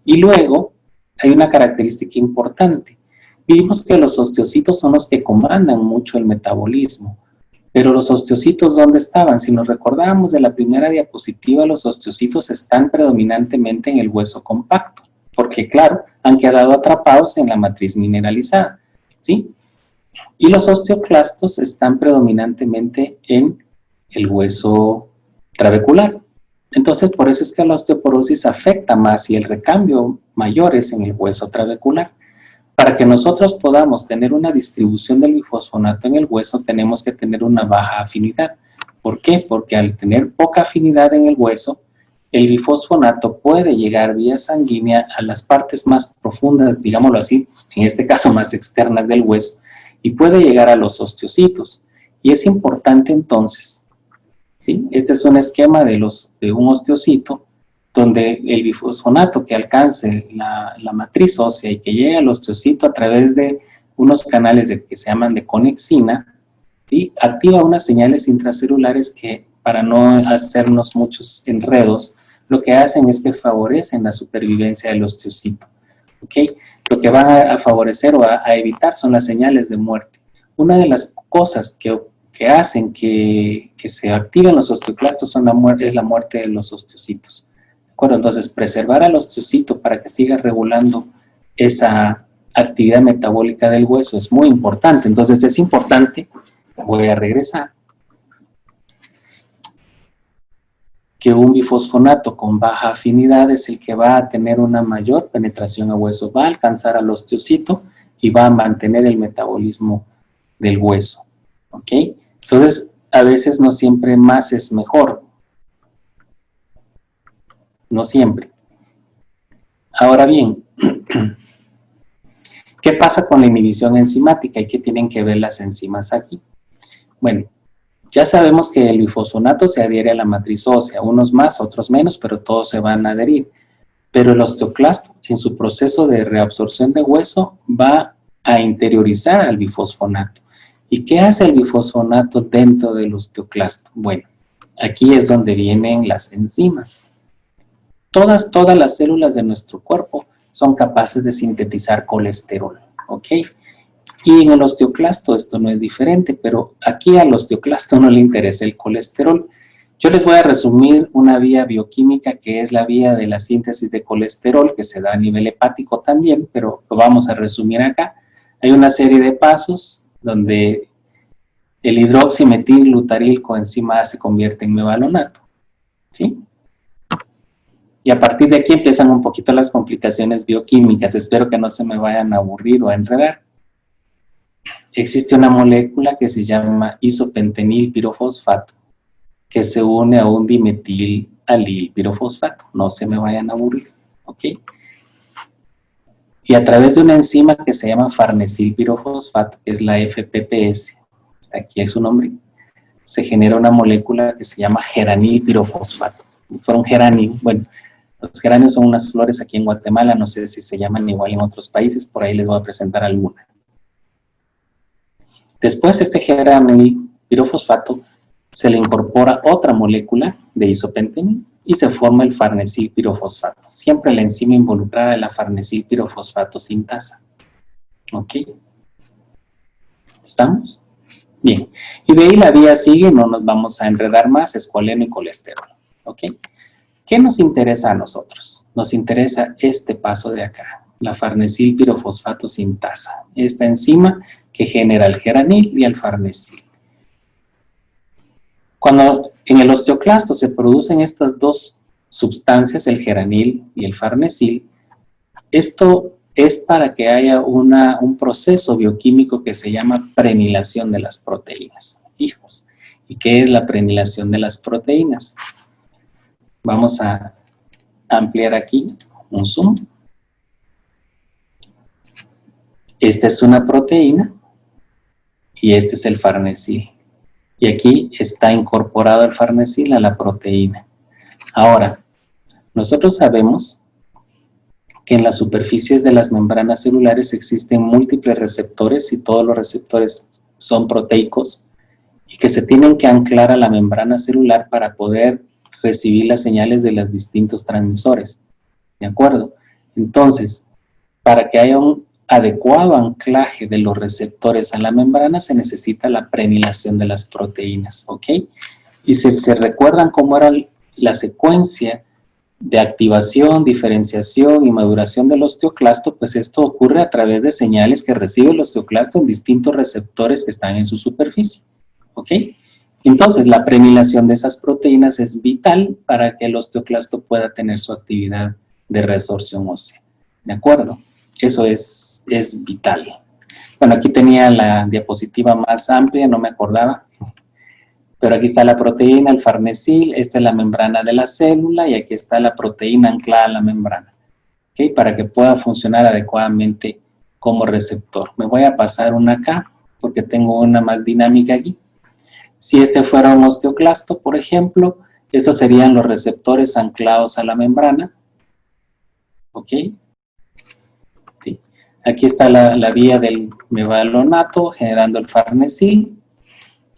Y luego hay una característica importante. Vimos que los osteocitos son los que comandan mucho el metabolismo, pero los osteocitos, ¿dónde estaban? Si nos recordábamos de la primera diapositiva, los osteocitos están predominantemente en el hueso compacto, porque claro, han quedado atrapados en la matriz mineralizada, ¿sí? Y los osteoclastos están predominantemente en el hueso trabecular. Entonces, por eso es que la osteoporosis afecta más y el recambio mayor es en el hueso trabecular. Para que nosotros podamos tener una distribución del bifosfonato en el hueso, tenemos que tener una baja afinidad. ¿Por qué? Porque al tener poca afinidad en el hueso, el bifosfonato puede llegar vía sanguínea a las partes más profundas, digámoslo así, en este caso más externas del hueso, y puede llegar a los osteocitos. Y es importante entonces, ¿sí? Este es un esquema de un osteocito, donde el bifosfonato que alcance la matriz ósea y que llegue al osteocito a través de unos canales que se llaman de conexina, ¿sí? Activa unas señales intracelulares que, para no hacernos muchos enredos, lo que hacen es que favorecen la supervivencia del osteocito. ¿Okay? Lo que van a favorecer o a evitar son las señales de muerte. Una de las cosas que hacen que se activen los osteoclastos es la muerte de los osteocitos. ¿De acuerdo? Entonces, preservar al osteocito para que siga regulando esa actividad metabólica del hueso es muy importante. Entonces, es importante, voy a regresar, que un bifosfonato con baja afinidad es el que va a tener una mayor penetración a hueso, va a alcanzar al osteocito y va a mantener el metabolismo del hueso. ¿Ok? Entonces, a veces no siempre más es mejor. No siempre. Ahora bien, ¿qué pasa con la inhibición enzimática y qué tienen que ver las enzimas aquí? Bueno, ya sabemos que el bifosfonato se adhiere a la matriz ósea, unos más, otros menos, pero todos se van a adherir. Pero el osteoclasto, en su proceso de reabsorción de hueso, va a interiorizar al bifosfonato. ¿Y qué hace el bifosfonato dentro del osteoclasto? Bueno, aquí es donde vienen las enzimas. Todas las células de nuestro cuerpo son capaces de sintetizar colesterol, ¿ok? Y en el osteoclasto esto no es diferente, pero aquí al osteoclasto no le interesa el colesterol. Yo les voy a resumir una vía bioquímica que es la vía de la síntesis de colesterol, que se da a nivel hepático también, pero lo vamos a resumir acá. Hay una serie de pasos donde el hidroximetilglutaril coenzima A se convierte en mevalоnato, ¿sí? Y a partir de aquí empiezan un poquito las complicaciones bioquímicas. Espero que no se me vayan a aburrir o a enredar. Existe una molécula que se llama isopentenilpirofosfato, que se une a un dimetil-alilpirofosfato. No se me vayan a aburrir, ¿ok? Y a través de una enzima que se llama farnesilpirofosfato, que es la FPPS, aquí es su nombre, se genera una molécula que se llama geranilpirofosfato. Fueron geranio, bueno, los geranios son unas flores aquí en Guatemala, no sé si se llaman igual en otros países, por ahí les voy a presentar alguna. Después este geranilpirofosfato se le incorpora otra molécula de isopentenil y se forma el farnesilpirofosfato. Siempre la enzima involucrada es la farnesilpirofosfato sintasa. ¿Ok? ¿Estamos? Bien. Y de ahí la vía sigue, no nos vamos a enredar más, escualeno y colesterol. ¿Ok? ¿Qué nos interesa a nosotros? Nos interesa este paso de acá, la farnesilpirofosfato sintasa, esta enzima que genera el geranil y el farnesil. Cuando en el osteoclasto se producen estas dos sustancias, el geranil y el farnesil, esto es para que haya un proceso bioquímico que se llama prenilación de las proteínas. Hijos, ¿y qué es la prenilación de las proteínas? Vamos a ampliar aquí un zoom. Esta es una proteína y este es el farnesil. Y aquí está incorporado el farnesil a la proteína. Ahora, nosotros sabemos que en las superficies de las membranas celulares existen múltiples receptores y todos los receptores son proteicos y que se tienen que anclar a la membrana celular para poder recibir las señales de los distintos transmisores. ¿De acuerdo? Entonces, para que haya un adecuado anclaje de los receptores a la membrana se necesita la prenilación de las proteínas, ¿ok? Y si se recuerdan cómo era la secuencia de activación, diferenciación y maduración del osteoclasto, pues esto ocurre a través de señales que recibe el osteoclasto en distintos receptores que están en su superficie, ¿ok? Entonces, la prenilación de esas proteínas es vital para que el osteoclasto pueda tener su actividad de resorción ósea, ¿de acuerdo? Eso es vital. Bueno, aquí tenía la diapositiva más amplia, no me acordaba. Pero aquí está la proteína, el farnesil, esta es la membrana de la célula y aquí está la proteína anclada a la membrana. ¿Okay? Para que pueda funcionar adecuadamente como receptor. Me voy a pasar una acá porque tengo una más dinámica aquí. Si este fuera un osteoclasto, por ejemplo, estos serían los receptores anclados a la membrana. ¿Ok? Sí. Aquí está la vía del mevalоnato generando el farnesil.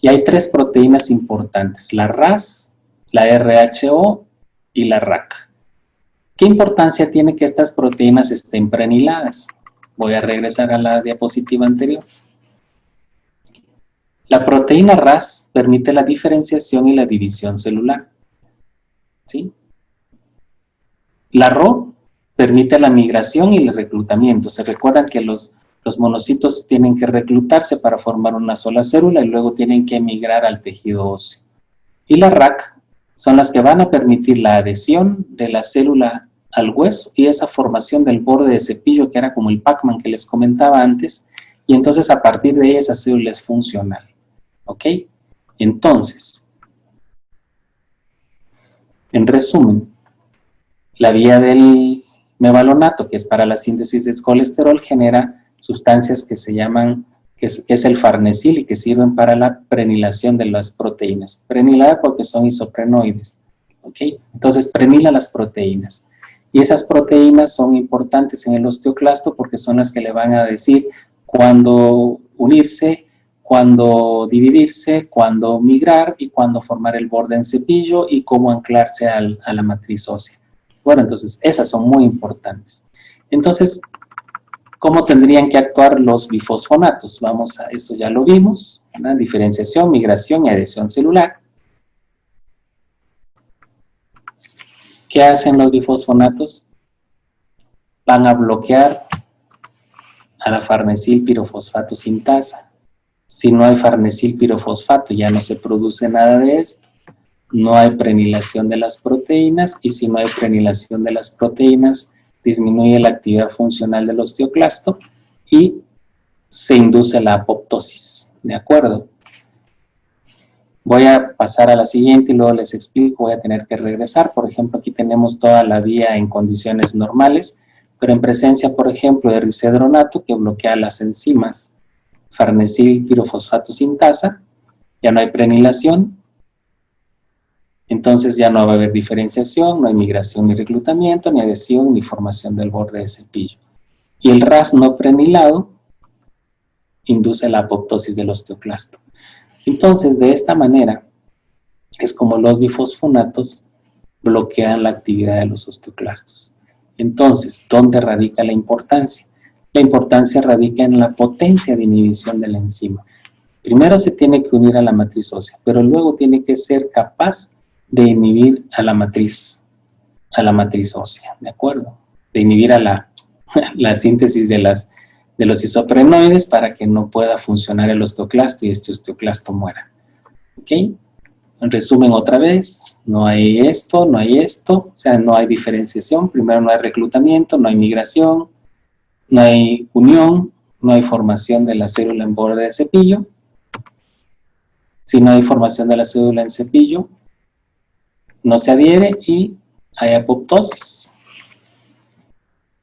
Y hay tres proteínas importantes, la RAS, la RHO y la RAC. ¿Qué importancia tiene que estas proteínas estén preniladas? Voy a regresar a la diapositiva anterior. La proteína RAS permite la diferenciación y la división celular, ¿sí? La RO permite la migración y el reclutamiento. Se recuerdan que los monocitos tienen que reclutarse para formar una sola célula y luego tienen que migrar al tejido óseo. Y la RAC son las que van a permitir la adhesión de la célula al hueso y esa formación del borde de cepillo que era como el Pac-Man que les comentaba antes, y entonces a partir de ahí esa célula es funcional. ¿Ok? Entonces, en resumen, la vía del mevalonato, que es para la síntesis de colesterol, genera sustancias que se llaman, que es el farnesil y que sirven para la prenilación de las proteínas. Prenilar porque son isoprenoides, ¿ok? Entonces prenila las proteínas. Y esas proteínas son importantes en el osteoclasto porque son las que le van a decir cuándo unirse, cuándo dividirse, cuándo migrar y cuándo formar el borde en cepillo y cómo anclarse a la matriz ósea. Bueno, entonces esas son muy importantes. Entonces, ¿cómo tendrían que actuar los bifosfonatos? Vamos a, esto ya lo vimos, ¿verdad? Diferenciación, migración y adhesión celular. ¿Qué hacen los bifosfonatos? Van a bloquear a la farnesil pirofosfato sintasa. Si no hay farnesil pirofosfato, ya no se produce nada de esto. No hay prenilación de las proteínas, y si no hay prenilación de las proteínas, disminuye la actividad funcional del osteoclasto y se induce la apoptosis. ¿De acuerdo? Voy a pasar a la siguiente y luego les explico, voy a tener que regresar. Por ejemplo, aquí tenemos toda la vía en condiciones normales, pero en presencia, por ejemplo, de risedronato que bloquea las enzimas farnesil pirofosfato sintasa, ya no hay prenilación. Entonces ya no va a haber diferenciación, no hay migración ni reclutamiento, ni adhesión, ni formación del borde de cepillo. Y el RAS no prenilado induce la apoptosis del osteoclasto. Entonces, de esta manera, es como los bifosfonatos bloquean la actividad de los osteoclastos. Entonces, ¿dónde radica la importancia? La importancia radica en la potencia de inhibición de la enzima. Primero se tiene que unir a la matriz ósea, pero luego tiene que ser capaz de inhibir a la matriz ósea, ¿de acuerdo? De inhibir a la síntesis de los isoprenoides para que no pueda funcionar el osteoclasto y este osteoclasto muera. ¿Ok? En resumen otra vez, no hay esto, o sea, no hay diferenciación, primero no hay reclutamiento, no hay migración, no hay unión, no hay formación de la célula en borde de cepillo. Si no hay formación de la célula en cepillo, no se adhiere y hay apoptosis.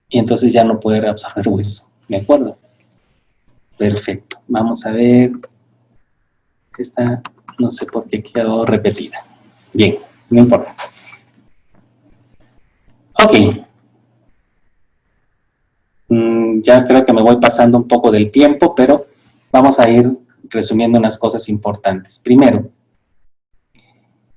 Y entonces ya no puede reabsorber hueso. ¿De acuerdo? Perfecto. Vamos a ver. Esta no sé por qué quedó repetida. Bien, no importa. Ok. Ya creo que me voy pasando un poco del tiempo, pero vamos a ir resumiendo unas cosas importantes. Primero,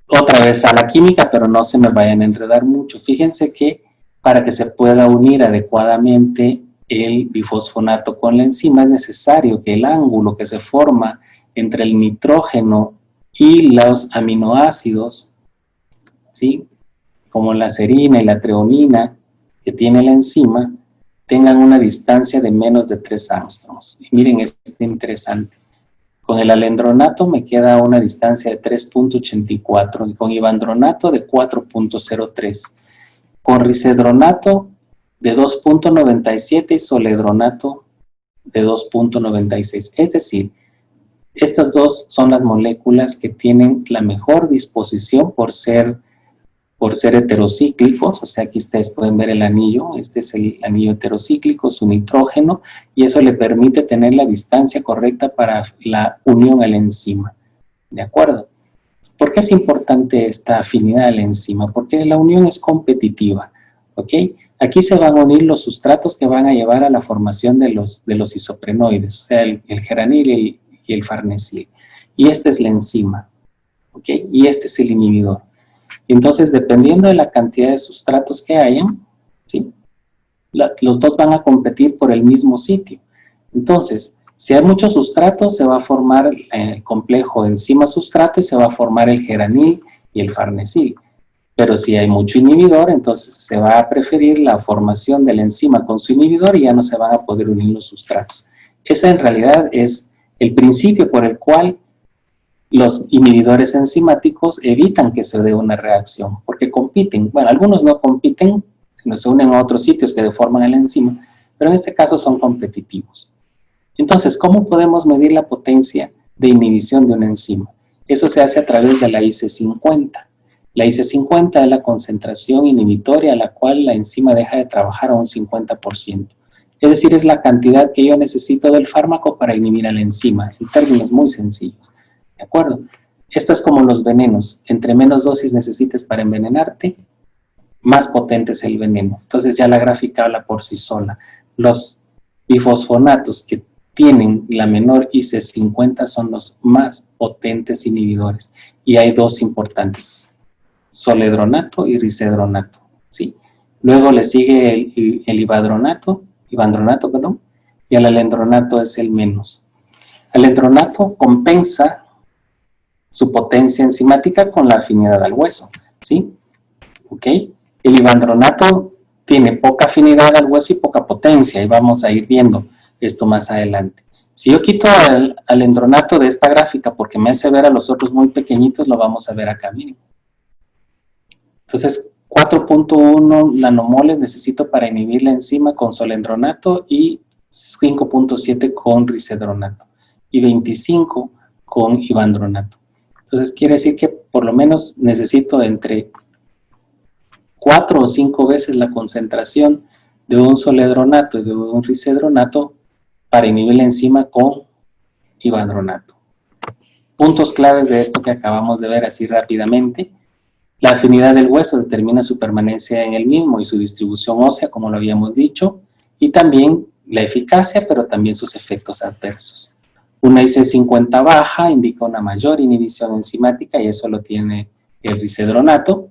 otra vez a la química, pero no se me vayan a enredar mucho. Fíjense que para que se pueda unir adecuadamente el bifosfonato con la enzima es necesario que el ángulo que se forma entre el nitrógeno y los aminoácidos, ¿sí?, como la serina y la treonina que tiene la enzima, tengan una distancia de menos de 3 angstroms. Y miren, esto es interesante. Con el alendronato me queda una distancia de 3.84 y con ivandronato de 4.03. Con risedronato de 2.97 y soledronato de 2.96. Es decir, estas dos son las moléculas que tienen la mejor disposición por ser heterocíclicos. O sea, aquí ustedes pueden ver el anillo, este es el anillo heterocíclico, su nitrógeno, y eso le permite tener la distancia correcta para la unión a la enzima. ¿De acuerdo? ¿Por qué es importante esta afinidad a la enzima? Porque la unión es competitiva, ¿ok? Aquí se van a unir los sustratos que van a llevar a la formación de los isoprenoides, o sea, el geranil y el farnesil. Y esta es la enzima, ¿ok? Y este es el inhibidor. Entonces, dependiendo de la cantidad de sustratos que hayan, ¿sí?, los dos van a competir por el mismo sitio. Entonces, Si hay mucho sustrato, se va a formar el complejo enzima-sustrato y se va a formar el geranil y el farnesil. Pero si hay mucho inhibidor, entonces se va a preferir la formación de la enzima con su inhibidor y ya no se van a poder unir los sustratos. Ese en realidad es el principio por el cual los inhibidores enzimáticos evitan que se dé una reacción, porque compiten. Bueno, algunos no compiten, sino se unen a otros sitios que deforman el enzima, pero en este caso son competitivos. Entonces, ¿cómo podemos medir la potencia de inhibición de una enzima? Eso se hace a través de la IC50. La IC50 es la concentración inhibitoria a la cual la enzima deja de trabajar a un 50%. Es decir, es la cantidad que yo necesito del fármaco para inhibir a la enzima, en términos muy sencillos. ¿De acuerdo? Esto es como los venenos. Entre menos dosis necesites para envenenarte, más potente es el veneno. Entonces ya la gráfica habla por sí sola. Los bifosfonatos que tienen la menor IC50 son los más potentes inhibidores. Y hay dos importantes, zoledronato y risedronato, ¿sí? Luego le sigue el ivandronato, y el alendronato es el menos. El alendronato compensa su potencia enzimática con la afinidad al hueso, ¿sí? ¿Ok? El ivandronato tiene poca afinidad al hueso y poca potencia, y vamos a ir viendo esto más adelante. Si yo quito al alendronato de esta gráfica porque me hace ver a los otros muy pequeñitos, lo vamos a ver acá, miren. Entonces, 4.1 nanomoles necesito para inhibir la enzima con solendronato y 5.7 con risedronato y 25 con ivandronato. Entonces, quiere decir que por lo menos necesito entre 4 o 5 veces la concentración de un zoledronato y de un risedronato para inhibir la enzima con ivandronato. Puntos claves de esto que acabamos de ver así rápidamente. La afinidad del hueso determina su permanencia en el mismo y su distribución ósea, como lo habíamos dicho, y también la eficacia, pero también sus efectos adversos. Una IC50 baja indica una mayor inhibición enzimática, y eso lo tiene el risedronato,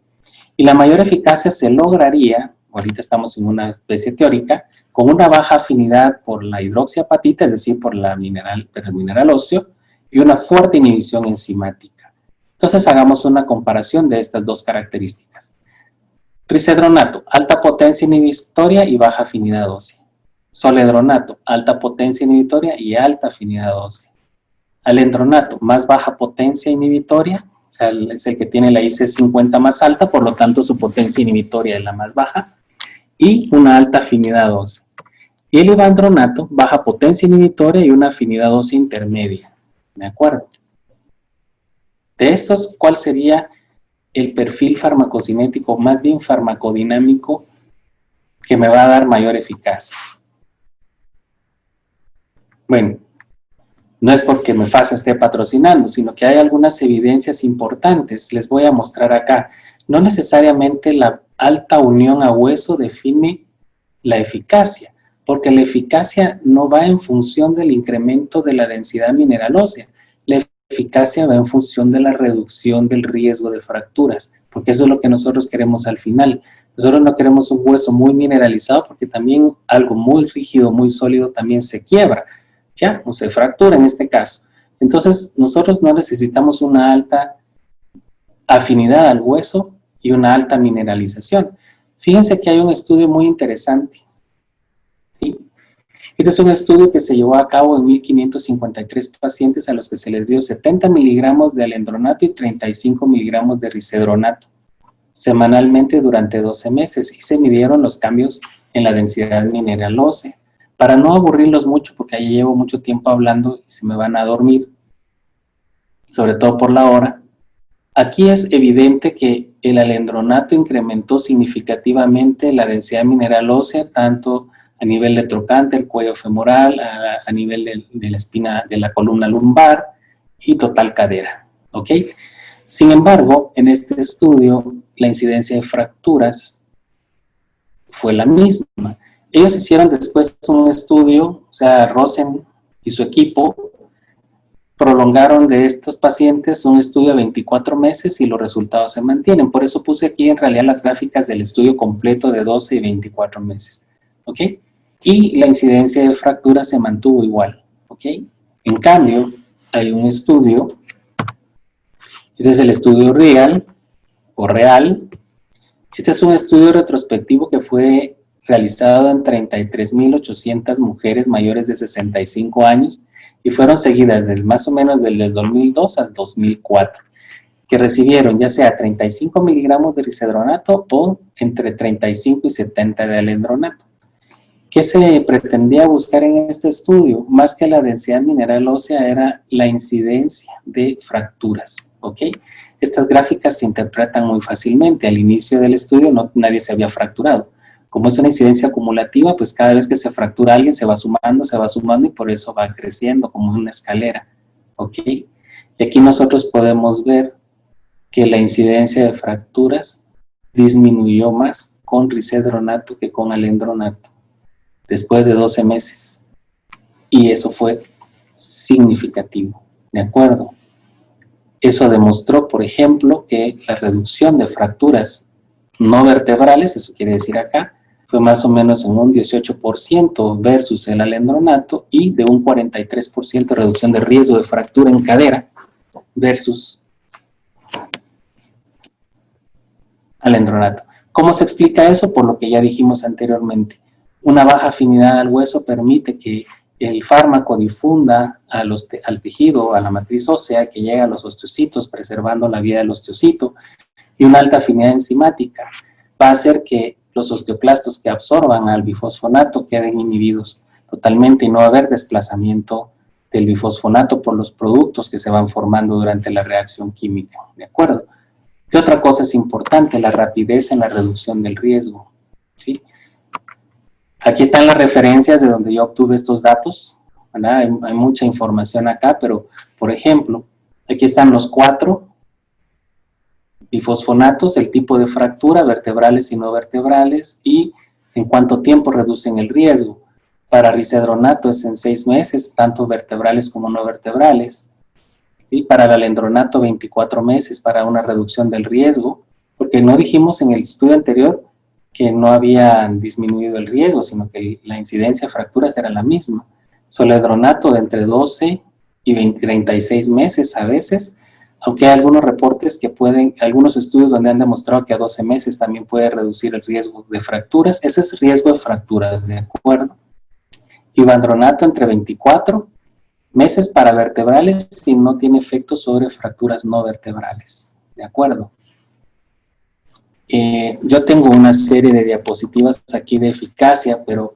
y la mayor eficacia se lograría, ahorita estamos en una especie teórica, con una baja afinidad por la hidroxiapatita, es decir, por el mineral óseo, y una fuerte inhibición enzimática. Entonces hagamos una comparación de estas dos características. Risedronato, alta potencia inhibitoria y baja afinidad ósea. Zoledronato, alta potencia inhibitoria y alta afinidad ósea. Alendronato, más baja potencia inhibitoria, o sea, es el que tiene la IC50 más alta, por lo tanto su potencia inhibitoria es la más baja, y una alta afinidad ósea. Y el ivandronato, baja potencia inhibitoria y una afinidad ósea intermedia. ¿De acuerdo? De estos, ¿cuál sería el perfil farmacocinético, más bien farmacodinámico, que me va a dar mayor eficacia? Bueno, no es porque MFASA esté patrocinando, sino que hay algunas evidencias importantes. Les voy a mostrar acá. No necesariamente la alta unión a hueso define la eficacia, porque la eficacia no va en función del incremento de la densidad mineral ósea. La eficacia va en función de la reducción del riesgo de fracturas, porque eso es lo que nosotros queremos al final. Nosotros no queremos un hueso muy mineralizado, porque también algo muy rígido, muy sólido también se quiebra, ¿ya? O se fractura en este caso. Entonces, nosotros no necesitamos una alta afinidad al hueso y una alta mineralización. Fíjense que hay un estudio muy interesante, ¿sí? Este es un estudio que se llevó a cabo en 1.553 pacientes a los que se les dio 70 miligramos de alendronato y 35 miligramos de risedronato semanalmente durante 12 meses y se midieron los cambios en la densidad mineral ósea. Para no aburrirlos mucho, porque ahí llevo mucho tiempo hablando y se me van a dormir, sobre todo por la hora, aquí es evidente que el alendronato incrementó significativamente la densidad mineral ósea, tanto a nivel de trocánter, el cuello femoral, a nivel de la espina de la columna lumbar y total cadera, ¿ok? Sin embargo, en este estudio, la incidencia de fracturas fue la misma. Ellos hicieron después un estudio, o sea, Rosen y su equipo prolongaron de estos pacientes un estudio de 24 meses y los resultados se mantienen. Por eso puse aquí en realidad las gráficas del estudio completo de 12 y 24 meses, ¿ok? Y la incidencia de fracturas se mantuvo igual, ¿ok? ¿ok? En cambio, hay un estudio, este es el estudio real, o real. Este es un estudio retrospectivo que fue realizado en 33.800 mujeres mayores de 65 años y fueron seguidas desde más o menos desde 2002 al 2004, que recibieron ya sea 35 miligramos de risedronato o entre 35 y 70 de alendronato. ¿Qué se pretendía buscar en este estudio? Más que la densidad mineral ósea era la incidencia de fracturas, ¿ok? Estas gráficas se interpretan muy fácilmente. Al inicio del estudio nadie se había fracturado. Como es una incidencia acumulativa, pues cada vez que se fractura alguien se va sumando y por eso va creciendo como una escalera, ¿ok? Y aquí nosotros podemos ver que la incidencia de fracturas disminuyó más con risedronato que con alendronato después de 12 meses. Y eso fue significativo, ¿de acuerdo? Eso demostró, por ejemplo, que la reducción de fracturas no vertebrales, eso quiere decir acá, fue más o menos en un 18% versus el alendronato y de un 43% reducción de riesgo de fractura en cadera versus alendronato. ¿Cómo se explica eso? Por lo que ya dijimos anteriormente. Una baja afinidad al hueso permite que el fármaco difunda al tejido, a la matriz ósea, que llega a los osteocitos, preservando la vida del osteocito, y una alta afinidad enzimática va a hacer que los osteoclastos que absorban al bifosfonato queden inhibidos totalmente y no va a haber desplazamiento del bifosfonato por los productos que se van formando durante la reacción química, ¿de acuerdo? ¿Qué otra cosa es importante? La rapidez en la reducción del riesgo, ¿sí? Aquí están las referencias de donde yo obtuve estos datos, ¿verdad? Hay mucha información acá, pero, por ejemplo, aquí están los 4 bifosfonatos, el tipo de fractura, vertebrales y no vertebrales, y en cuánto tiempo reducen el riesgo. Para risedronato es en 6 meses, tanto vertebrales como no vertebrales. Y para el alendronato 24 meses para una reducción del riesgo, porque no dijimos en el estudio anterior que no habían disminuido el riesgo, sino que la incidencia de fracturas era la misma. Soledronato de entre 12 y 36 meses a veces, aunque hay algunos reportes que algunos estudios donde han demostrado que a 12 meses también puede reducir el riesgo de fracturas. Ese es riesgo de fracturas, ¿de acuerdo? Ivandronato entre 24 meses para vertebrales y no tiene efectos sobre fracturas no vertebrales, ¿de acuerdo? Yo tengo una serie de diapositivas aquí de eficacia, pero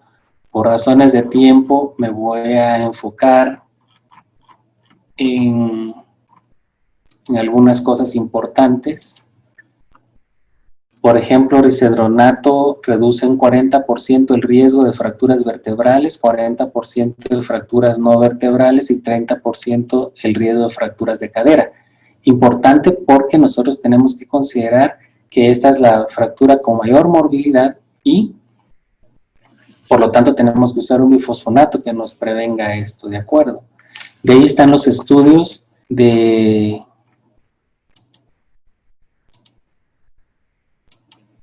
por razones de tiempo me voy a enfocar en algunas cosas importantes. Por ejemplo, risedronato reduce un 40% el riesgo de fracturas vertebrales, 40% de fracturas no vertebrales y 30% el riesgo de fracturas de cadera. Importante porque nosotros tenemos que considerar que esta es la fractura con mayor morbilidad y por lo tanto tenemos que usar un bifosfonato que nos prevenga esto, ¿de acuerdo? De ahí están los estudios de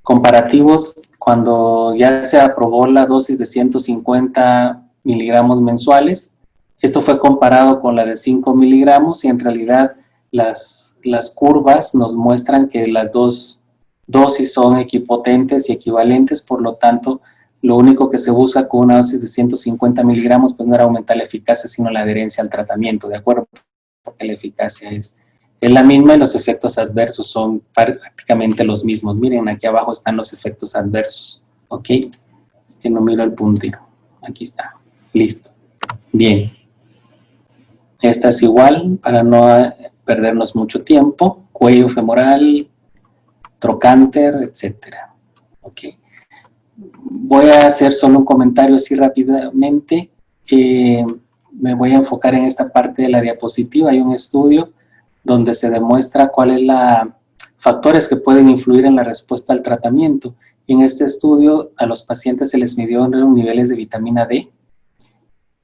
comparativos cuando ya se aprobó la dosis de 150 miligramos mensuales. Esto fue comparado con la de 5 miligramos y en realidad las curvas nos muestran que las dos dosis son equipotentes y equivalentes, por lo tanto, lo único que se busca con una dosis de 150 miligramos pues no era aumentar la eficacia, sino la adherencia al tratamiento, ¿de acuerdo? Porque la eficacia es la misma y los efectos adversos son prácticamente los mismos. Miren, aquí abajo están los efectos adversos, ¿ok? Es que no miro el puntero. Aquí está, listo. Bien. Esta es igual, para no perdernos mucho tiempo. Cuello femoral, trocánter, etcétera. Ok. Voy a hacer solo un comentario así rápidamente. Me voy a enfocar en esta parte de la diapositiva. Hay un estudio donde se demuestra cuáles son factores que pueden influir en la respuesta al tratamiento. En este estudio a los pacientes se les midió niveles de vitamina D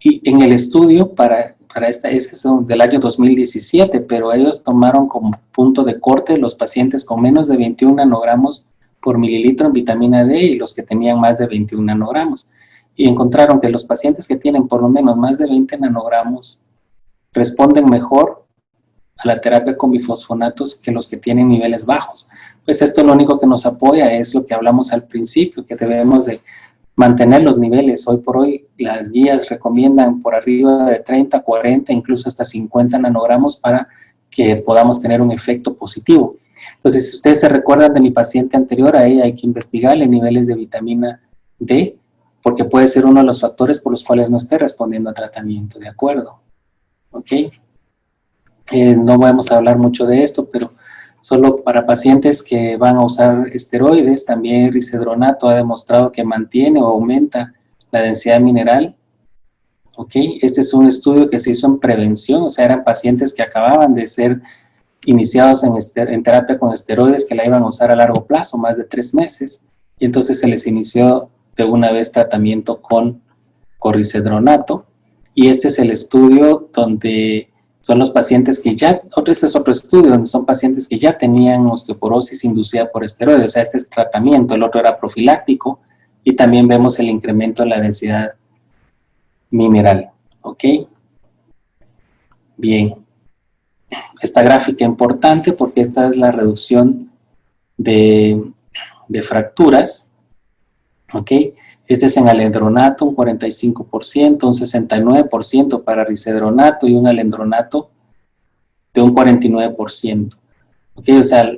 y en el estudio ese es del año 2017, pero ellos tomaron como punto de corte los pacientes con menos de 21 nanogramos por mililitro en vitamina D y los que tenían más de 21 nanogramos. y encontraron que los pacientes que tienen por lo menos más de 20 nanogramos responden mejor a la terapia con bifosfonatos que los que tienen niveles bajos. Pues esto lo único que nos apoya es lo que hablamos al principio, que debemos de mantener los niveles. Hoy por hoy las guías recomiendan por arriba de 30, 40, incluso hasta 50 nanogramos para que podamos tener un efecto positivo. Entonces, si ustedes se recuerdan de mi paciente anterior, a ella hay que investigarle niveles de vitamina D, porque puede ser uno de los factores por los cuales no esté respondiendo a tratamiento, ¿de acuerdo? ¿Ok? No vamos a hablar mucho de esto, pero solo para pacientes que van a usar esteroides, también risedronato ha demostrado que mantiene o aumenta la densidad mineral. ¿Ok? Este es un estudio que se hizo en prevención, o sea, eran pacientes que acababan de ser iniciados en terapia con esteroides que la iban a usar a largo plazo, más de 3 meses, y entonces se les inició de una vez tratamiento con risedronato, y este es el estudio donde son los pacientes que ya, este es otro estudio donde son pacientes que ya tenían osteoporosis inducida por esteroides, o sea, este es tratamiento, el otro era profiláctico, y también vemos el incremento en la densidad mineral, ¿ok? Bien, esta gráfica importante porque esta es la reducción de fracturas, ¿ok? Este es en alendronato, un 45%, un 69% para risedronato y un alendronato de un 49%, ¿ok? O sea,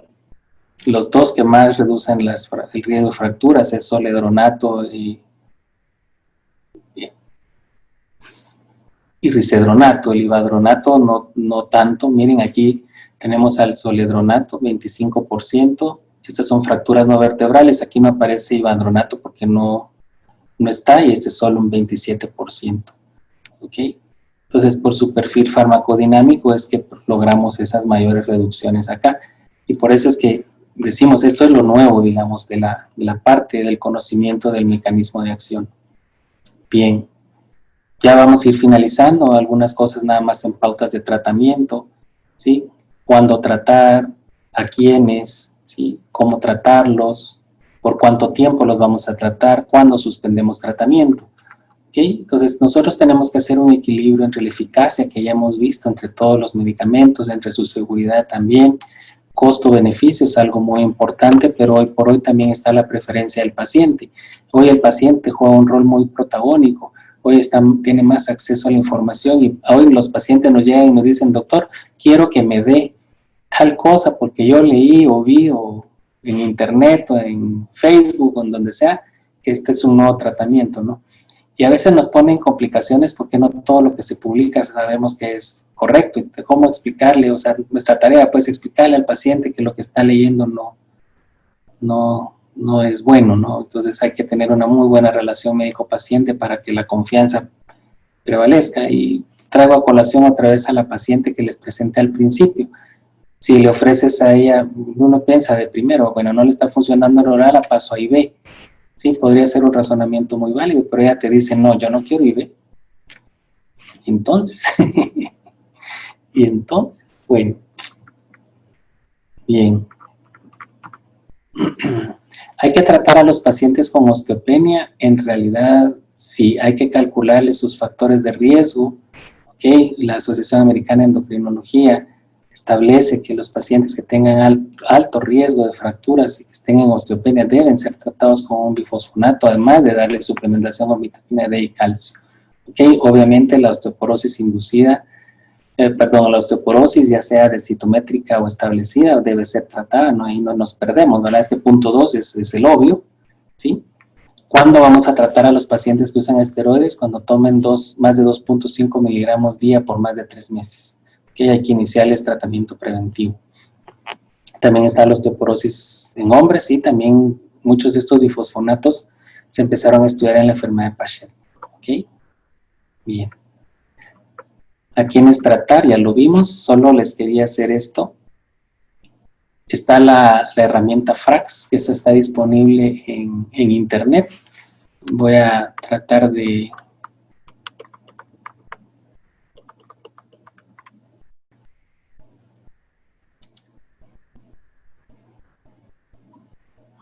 los dos que más reducen el riesgo de fracturas es soledronato y risedronato. El ivadronato no tanto. Miren, aquí tenemos al soledronato, 25%. Estas son fracturas no vertebrales. Aquí me aparece ivadronato porque no está, y este es solo un 27%. ¿Ok? Entonces, por su perfil farmacodinámico es que logramos esas mayores reducciones acá. Y por eso es que decimos, esto es lo nuevo, digamos, de la parte del conocimiento del mecanismo de acción. Bien. Ya vamos a ir finalizando algunas cosas nada más en pautas de tratamiento, ¿sí? Cuándo tratar, a quiénes, ¿sí? Cómo tratarlos, por cuánto tiempo los vamos a tratar, cuándo suspendemos tratamiento, ¿ok? Entonces nosotros tenemos que hacer un equilibrio entre la eficacia que ya hemos visto entre todos los medicamentos, entre su seguridad también, costo-beneficio es algo muy importante, pero hoy por hoy también está la preferencia del paciente. Hoy el paciente juega un rol muy protagónico, hoy tiene más acceso a la información y hoy los pacientes nos llegan y nos dicen, doctor, quiero que me dé tal cosa porque yo leí o vi o en internet o en Facebook o en donde sea, que este es un nuevo tratamiento, ¿no? Y a veces nos ponen complicaciones porque no todo lo que se publica sabemos que es correcto. Y cómo explicarle, o sea, nuestra tarea pues explicarle al paciente que lo que está leyendo no es bueno, ¿no? Entonces hay que tener una muy buena relación médico-paciente para que la confianza prevalezca. Y traigo a colación otra vez a la paciente que les presenté al principio. Si le ofreces a ella, uno piensa de primero, bueno, no le está funcionando el oral, a paso a IV. Sí, podría ser un razonamiento muy válido, pero ella te dice, no, yo no quiero IV. Entonces, y entonces, bueno, bien. Hay que tratar a los pacientes con osteopenia. En realidad, sí, hay que calcularle sus factores de riesgo. ¿Okay? La Asociación Americana de Endocrinología establece que los pacientes que tengan alto riesgo de fracturas y que estén en osteopenia deben ser tratados con un bifosfonato, además de darle suplementación con vitamina D y calcio. ¿Okay? Obviamente la osteoporosis inducida, la osteoporosis, ya sea de citométrica o establecida, debe ser tratada, ¿no? Ahí no nos perdemos, ¿verdad? Este punto 2 es el obvio, ¿sí? ¿Cuándo vamos a tratar a los pacientes que usan esteroides? Cuando tomen más de 2.5 miligramos día por más de 3 meses. Que hay que iniciarles tratamiento preventivo. También está la osteoporosis en hombres y también muchos de estos bifosfonatos se empezaron a estudiar en la enfermedad de Paget. ¿Ok? Bien. A quienes tratar, ya lo vimos, solo les quería hacer esto. Está la herramienta Frax, que esta está disponible en internet. Voy a tratar de...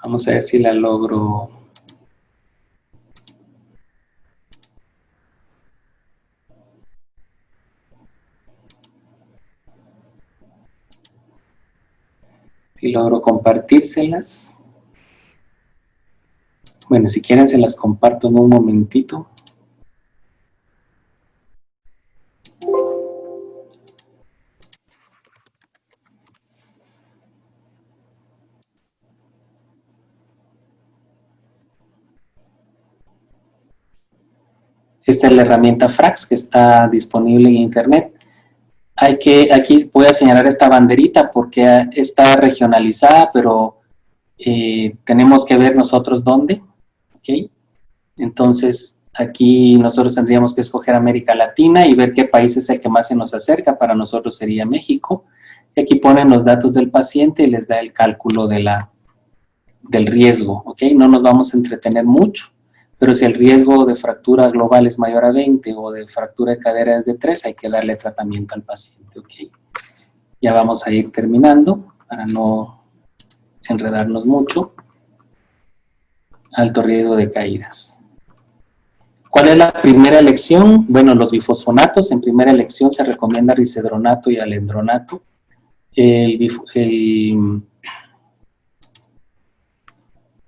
Vamos a ver si la logro Si logro compartírselas. Bueno, si quieren se las comparto en un momentito. Esta es la herramienta Frax que está disponible en internet. Aquí voy a señalar esta banderita porque está regionalizada, pero tenemos que ver nosotros dónde, ¿ok? Entonces, aquí nosotros tendríamos que escoger América Latina y ver qué país es el que más se nos acerca. Para nosotros sería México. Y aquí ponen los datos del paciente y les da el cálculo del riesgo, ¿ok? No nos vamos a entretener mucho, pero si el riesgo de fractura global es mayor a 20 o de fractura de cadera es de 3, hay que darle tratamiento al paciente, ¿ok? Ya vamos a ir terminando para no enredarnos mucho. Alto riesgo de caídas. ¿Cuál es la primera elección? Bueno, los bifosfonatos. En primera elección se recomienda risedronato y alendronato. El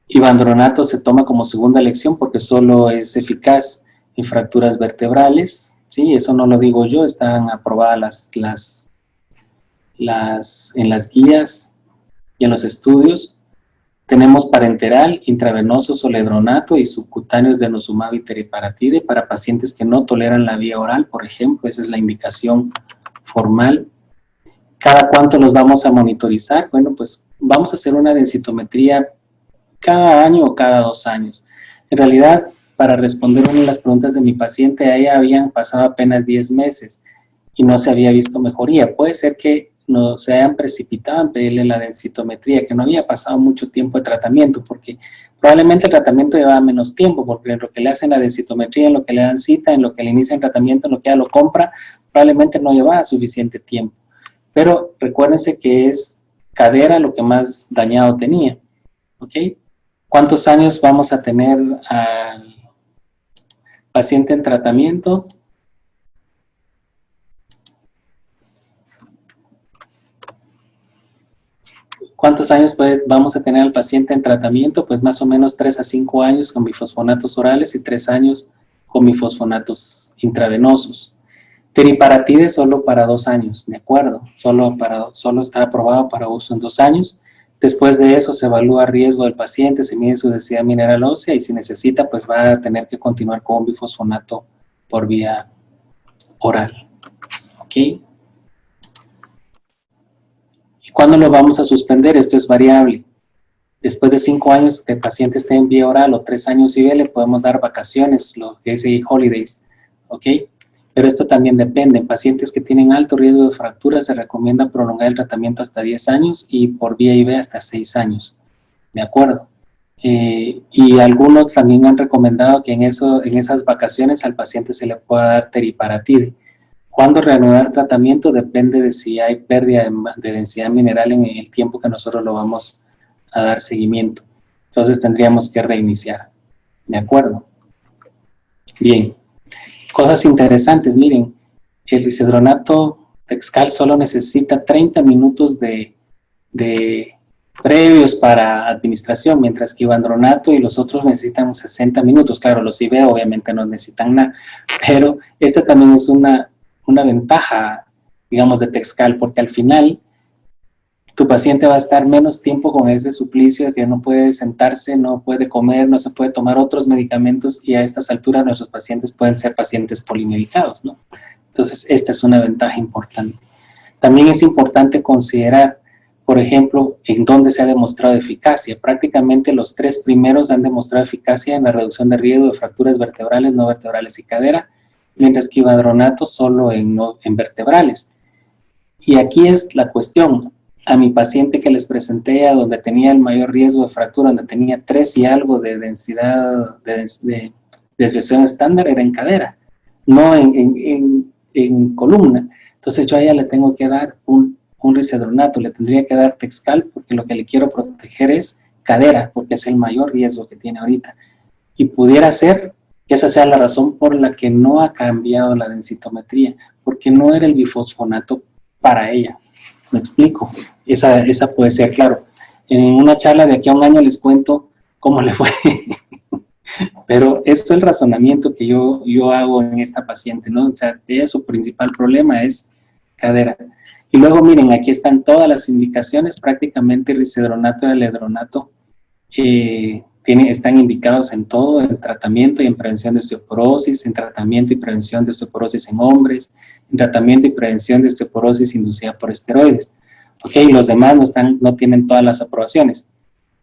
ivandronato se toma como segunda elección porque solo es eficaz en fracturas vertebrales. Sí, eso no lo digo yo, están aprobadas en las guías y en los estudios. Tenemos parenteral, intravenoso, soledronato y subcutáneos de denosumab y teriparatide para pacientes que no toleran la vía oral, por ejemplo. Esa es la indicación formal. ¿Cada cuánto los vamos a monitorizar? Bueno, pues vamos a hacer una densitometría cada año o cada 2 años. En realidad, para responder una de las preguntas de mi paciente, a ella habían pasado apenas 10 meses y no se había visto mejoría. Puede ser que no se hayan precipitado en pedirle la densitometría, que no había pasado mucho tiempo de tratamiento, porque probablemente el tratamiento llevaba menos tiempo, porque en lo que le hacen la densitometría, en lo que le dan cita, en lo que le inician tratamiento, en lo que ya lo compra, probablemente no llevaba suficiente tiempo. Pero recuérdense que es cadera lo que más dañado tenía, ¿ok? ¿Cuántos años vamos a tener al paciente en tratamiento? ¿Cuántos años vamos a tener al paciente en tratamiento? Pues más o menos 3 a 5 años con bifosfonatos orales y 3 años con bifosfonatos intravenosos. Teriparatide solo para 2 años, ¿de acuerdo? Solo está aprobado para uso en 2 años. Después de eso se evalúa riesgo del paciente, se mide su densidad mineral ósea y si necesita, pues va a tener que continuar con un bifosfonato por vía oral. ¿Ok? ¿Y cuándo lo vamos a suspender? Esto es variable. Después de 5 años que el paciente esté en vía oral o 3 años y le podemos dar vacaciones, lo que es holidays, ¿ok? Pero esto también depende. En pacientes que tienen alto riesgo de fractura se recomienda prolongar el tratamiento hasta 10 años y por vía IV hasta 6 años, ¿de acuerdo? Y algunos también han recomendado que en esas vacaciones al paciente se le pueda dar teriparatide. ¿Cuándo reanudar tratamiento? Depende de si hay pérdida de densidad mineral en el tiempo que nosotros lo vamos a dar seguimiento. Entonces tendríamos que reiniciar. ¿De acuerdo? Bien. Cosas interesantes, miren. El risedronato Texcal solo necesita 30 minutos de previos para administración, mientras que ivandronato y los otros necesitan 60 minutos. Claro, los IV obviamente no necesitan nada, pero esta también es una ventaja, digamos, de Texcal, porque al final tu paciente va a estar menos tiempo con ese suplicio de que no puede sentarse, no puede comer, no se puede tomar otros medicamentos y a estas alturas nuestros pacientes pueden ser pacientes polimedicados, ¿no? Entonces, esta es una ventaja importante. También es importante considerar, por ejemplo, en dónde se ha demostrado eficacia. Prácticamente los 3 primeros han demostrado eficacia en la reducción de riesgo de fracturas vertebrales, no vertebrales y cadera, mientras que ivandronato solo en vertebrales. Y aquí es la cuestión. A mi paciente que les presenté, a donde tenía el mayor riesgo de fractura, donde tenía 3 y algo de densidad de desviación estándar, era en cadera, no en columna. Entonces yo a ella le tengo que dar un risedronato, le tendría que dar Texcal, porque lo que le quiero proteger es cadera, porque es el mayor riesgo que tiene ahorita. Y pudiera ser que esa sea la razón por la que no ha cambiado la densitometría, porque no era el bifosfonato para ella. Me explico. Esa puede ser, claro. En una charla de aquí a un año les cuento cómo le fue. Pero esto es el razonamiento que yo hago en esta paciente, ¿no? O sea, ella su principal problema es cadera. Y luego, miren, aquí están todas las indicaciones, prácticamente el risedronato y el edronato están indicados en todo, en tratamiento y en prevención de osteoporosis, en tratamiento y prevención de osteoporosis en hombres, en tratamiento y prevención de osteoporosis inducida por esteroides. ¿Ok? Los demás no tienen todas las aprobaciones.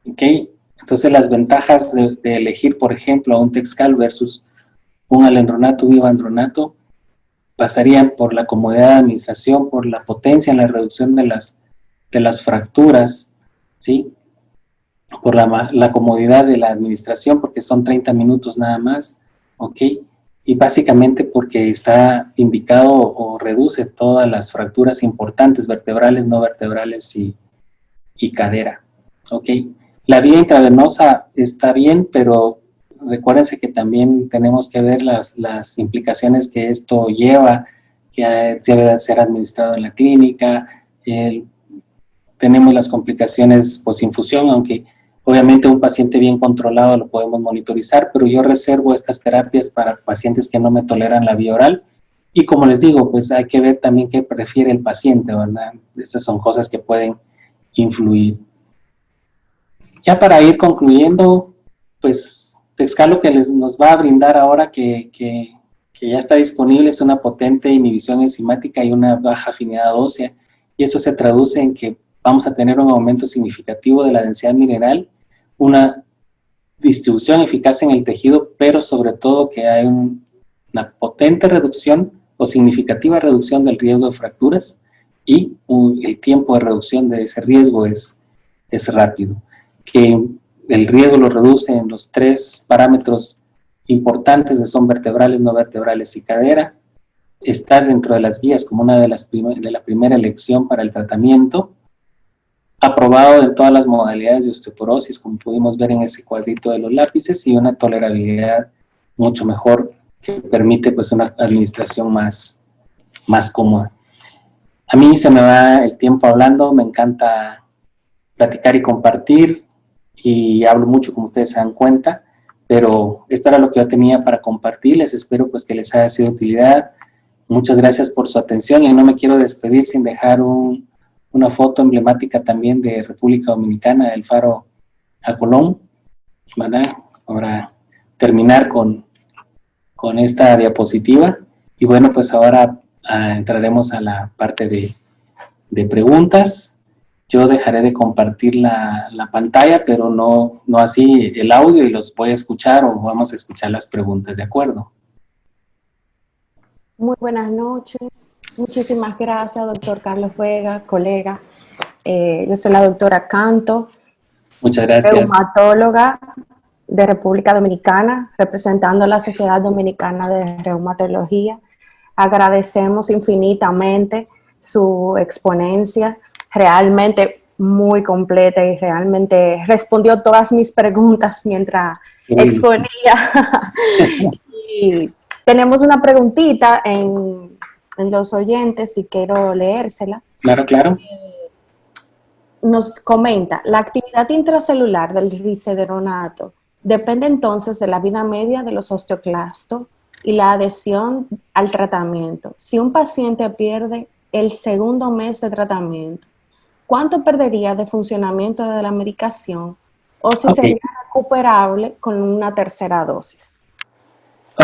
¿Ok? Entonces, las ventajas de elegir, por ejemplo, un Texcal versus un alendronato, un ivandronato, pasarían por la comodidad de administración, por la potencia en la reducción de las fracturas, ¿sí? Por la comodidad de la administración, porque son 30 minutos nada más, ¿ok? Y básicamente porque está indicado o reduce todas las fracturas importantes, vertebrales, no vertebrales y cadera, ¿ok? La vía intravenosa está bien, pero recuérdense que también tenemos que ver las implicaciones que esto lleva, que debe ser administrado en la clínica. Tenemos las complicaciones posinfusión, aunque obviamente un paciente bien controlado lo podemos monitorizar, pero yo reservo estas terapias para pacientes que no me toleran la vía oral. Y como les digo, pues hay que ver también qué prefiere el paciente, ¿verdad? Estas son cosas que pueden influir. Ya para ir concluyendo, pues Texcal lo que nos va a brindar ahora que ya está disponible es una potente inhibición enzimática y una baja afinidad ósea, y eso se traduce en que vamos a tener un aumento significativo de la densidad mineral, una distribución eficaz en el tejido, pero sobre todo que hay una potente reducción o significativa reducción del riesgo de fracturas, y el tiempo de reducción de ese riesgo es rápido, que el riesgo lo reduce en los 3 parámetros importantes que son vertebrales, no vertebrales y cadera. Está dentro de las guías como una de la primera elección para el tratamiento, aprobado en todas las modalidades de osteoporosis, como pudimos ver en ese cuadrito de los lápices, y una tolerabilidad mucho mejor que permite pues una administración más cómoda. A mí se me va el tiempo hablando, me encanta platicar y compartir, y hablo mucho, como ustedes se dan cuenta, pero esto era lo que yo tenía para compartirles. Espero pues que les haya sido de utilidad. Muchas gracias por su atención, y no me quiero despedir sin dejar una foto emblemática también de República Dominicana, del Faro a Colón, ¿verdad? Para terminar con esta diapositiva. Y bueno, pues ahora entraremos a la parte de preguntas. Yo dejaré de compartir la pantalla, pero no así el audio, y los voy a escuchar, o vamos a escuchar las preguntas, ¿de acuerdo? Muy buenas noches. Muchísimas gracias, doctor Carlos Vega, colega. Yo soy la doctora Canto. Muchas gracias. Reumatóloga de República Dominicana, representando a la Sociedad Dominicana de Reumatología. Agradecemos infinitamente su exponencia, realmente muy completa, y realmente respondió todas mis preguntas mientras exponía. Y tenemos una preguntita en los oyentes y quiero leérsela. Claro, claro. Nos comenta, la actividad intracelular del risedronato depende entonces de la vida media de los osteoclastos y la adhesión al tratamiento. Si un paciente pierde el segundo mes de tratamiento, ¿cuánto perdería de funcionamiento de la medicación? O si sería recuperable con una tercera dosis.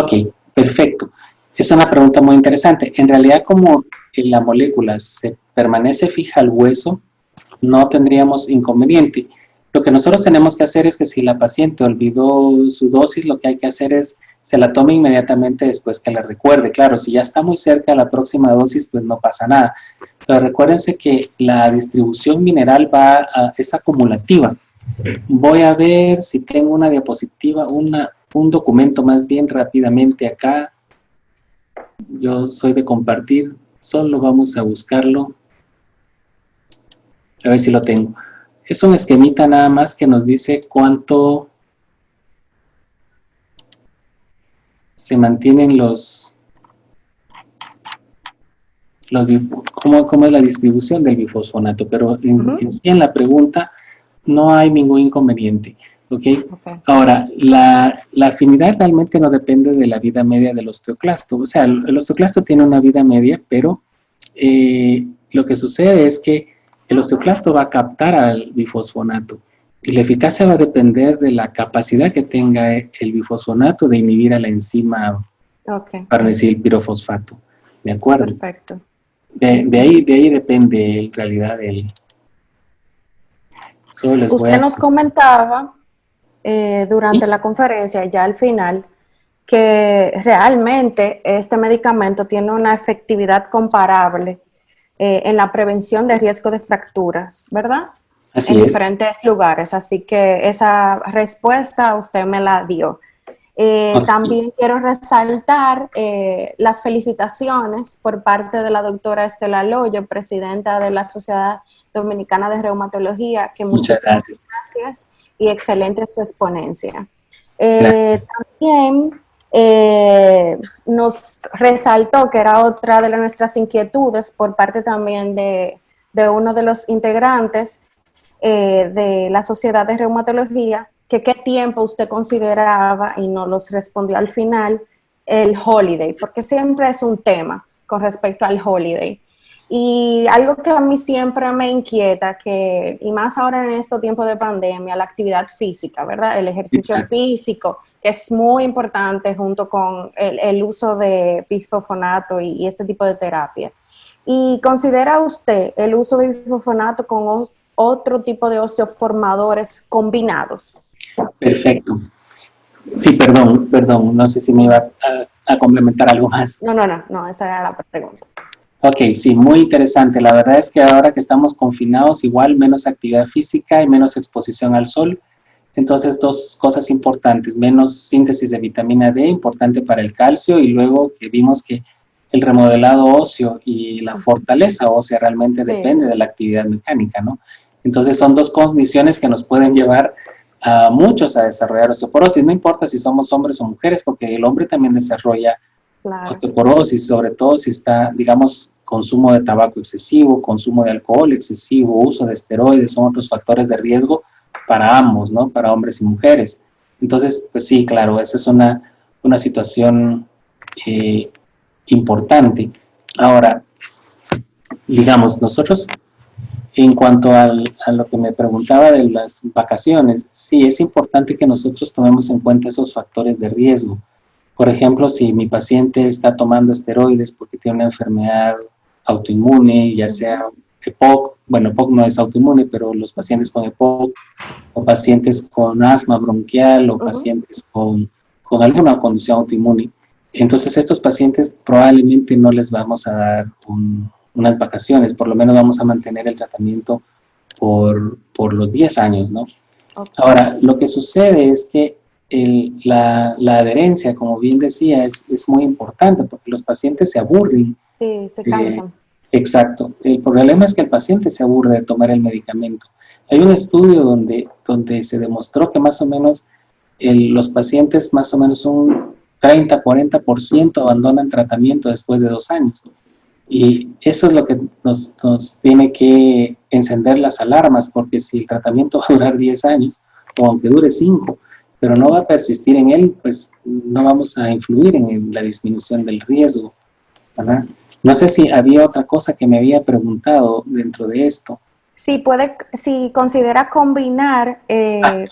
Ok, perfecto. Es una pregunta muy interesante. En realidad, como la molécula se permanece fija al hueso, no tendríamos inconveniente. Lo que nosotros tenemos que hacer es que si la paciente olvidó su dosis, lo que hay que hacer es se la tome inmediatamente después que la recuerde. Claro, si ya está muy cerca de la próxima dosis, pues no pasa nada. Pero recuérdense que la distribución mineral es acumulativa. Voy a ver si tengo una diapositiva, un documento más bien rápidamente acá. Yo soy de compartir, solo vamos a buscarlo. A ver si lo tengo. Es un esquemita nada más que nos dice cuánto cómo es la distribución del bifosfonato, pero en sí en la pregunta no hay ningún inconveniente. ¿Okay? Ahora, la afinidad realmente no depende de la vida media del osteoclasto. O sea, el osteoclasto tiene una vida media, pero lo que sucede es que el osteoclasto va a captar al bifosfonato y la eficacia va a depender de la capacidad que tenga el bifosfonato de inhibir a la enzima farnesil pirofosfato. ¿De acuerdo? Perfecto. De ahí depende en realidad el... Usted nos comentaba durante la conferencia, ya al final, que realmente este medicamento tiene una efectividad comparable en la prevención de riesgo de fracturas, ¿verdad? Así en es. diferentes lugares, así que esa respuesta usted me la dio. También quiero resaltar las felicitaciones por parte de la doctora Estela Loyo, presidenta de la Sociedad Dominicana de Reumatología, que Muchas gracias y excelente su exponencia. También nos resaltó que era otra de nuestras inquietudes por parte también de uno de los integrantes de la Sociedad de Reumatología, que qué tiempo usted consideraba, y nos los respondió al final, el holiday, porque siempre es un tema con respecto al holiday. Y algo que a mí siempre me inquieta, y más ahora en estos tiempos de pandemia, la actividad física, ¿verdad? El ejercicio físico, que es muy importante junto con el uso de bifosfonato y este tipo de terapia. ¿Y considera usted el uso de bifosfonato con otro tipo de osteoformadores combinados? Perfecto. Sí, perdón, no sé si me iba a complementar algo más. No, esa era la pregunta. Ok, sí, muy interesante. La verdad es que ahora que estamos confinados, igual menos actividad física y menos exposición al sol. Entonces, dos cosas importantes, menos síntesis de vitamina D, importante para el calcio, y luego que vimos que el remodelado óseo y la fortaleza ósea realmente depende de la actividad mecánica, ¿no? Entonces, son dos condiciones que nos pueden llevar a muchos a desarrollar osteoporosis. No importa si somos hombres o mujeres, porque el hombre también desarrolla osteoporosis, sobre todo si está, digamos, consumo de tabaco excesivo, consumo de alcohol excesivo, uso de esteroides, son otros factores de riesgo para ambos, ¿no? Para hombres y mujeres. Entonces, pues sí, claro, esa es una situación importante. Ahora, digamos, nosotros, en cuanto a lo que me preguntaba de las vacaciones, sí, es importante que nosotros tomemos en cuenta esos factores de riesgo. Por ejemplo, si mi paciente está tomando esteroides porque tiene una enfermedad autoinmune, ya sea EPOC, bueno, EPOC no es autoinmune, pero los pacientes con EPOC, o pacientes con asma bronquial, o pacientes con alguna condición autoinmune, entonces estos pacientes probablemente no les vamos a dar unas vacaciones, por lo menos vamos a mantener el tratamiento por los 10 años, ¿no? Ahora, lo que sucede es que la adherencia, como bien decía, es muy importante porque los pacientes se aburren. Sí, se cansan. Exacto. El problema es que el paciente se aburre de tomar el medicamento. Hay un estudio donde se demostró que más o menos los pacientes, más o menos un 30-40% abandonan tratamiento después de 2 años. Y eso es lo que nos tiene que encender las alarmas, porque si el tratamiento va a durar 10 años, o aunque dure 5, pero no va a persistir en él, pues no vamos a influir en la disminución del riesgo, ¿verdad? No sé si había otra cosa que me había preguntado dentro de esto. Sí, si considera combinar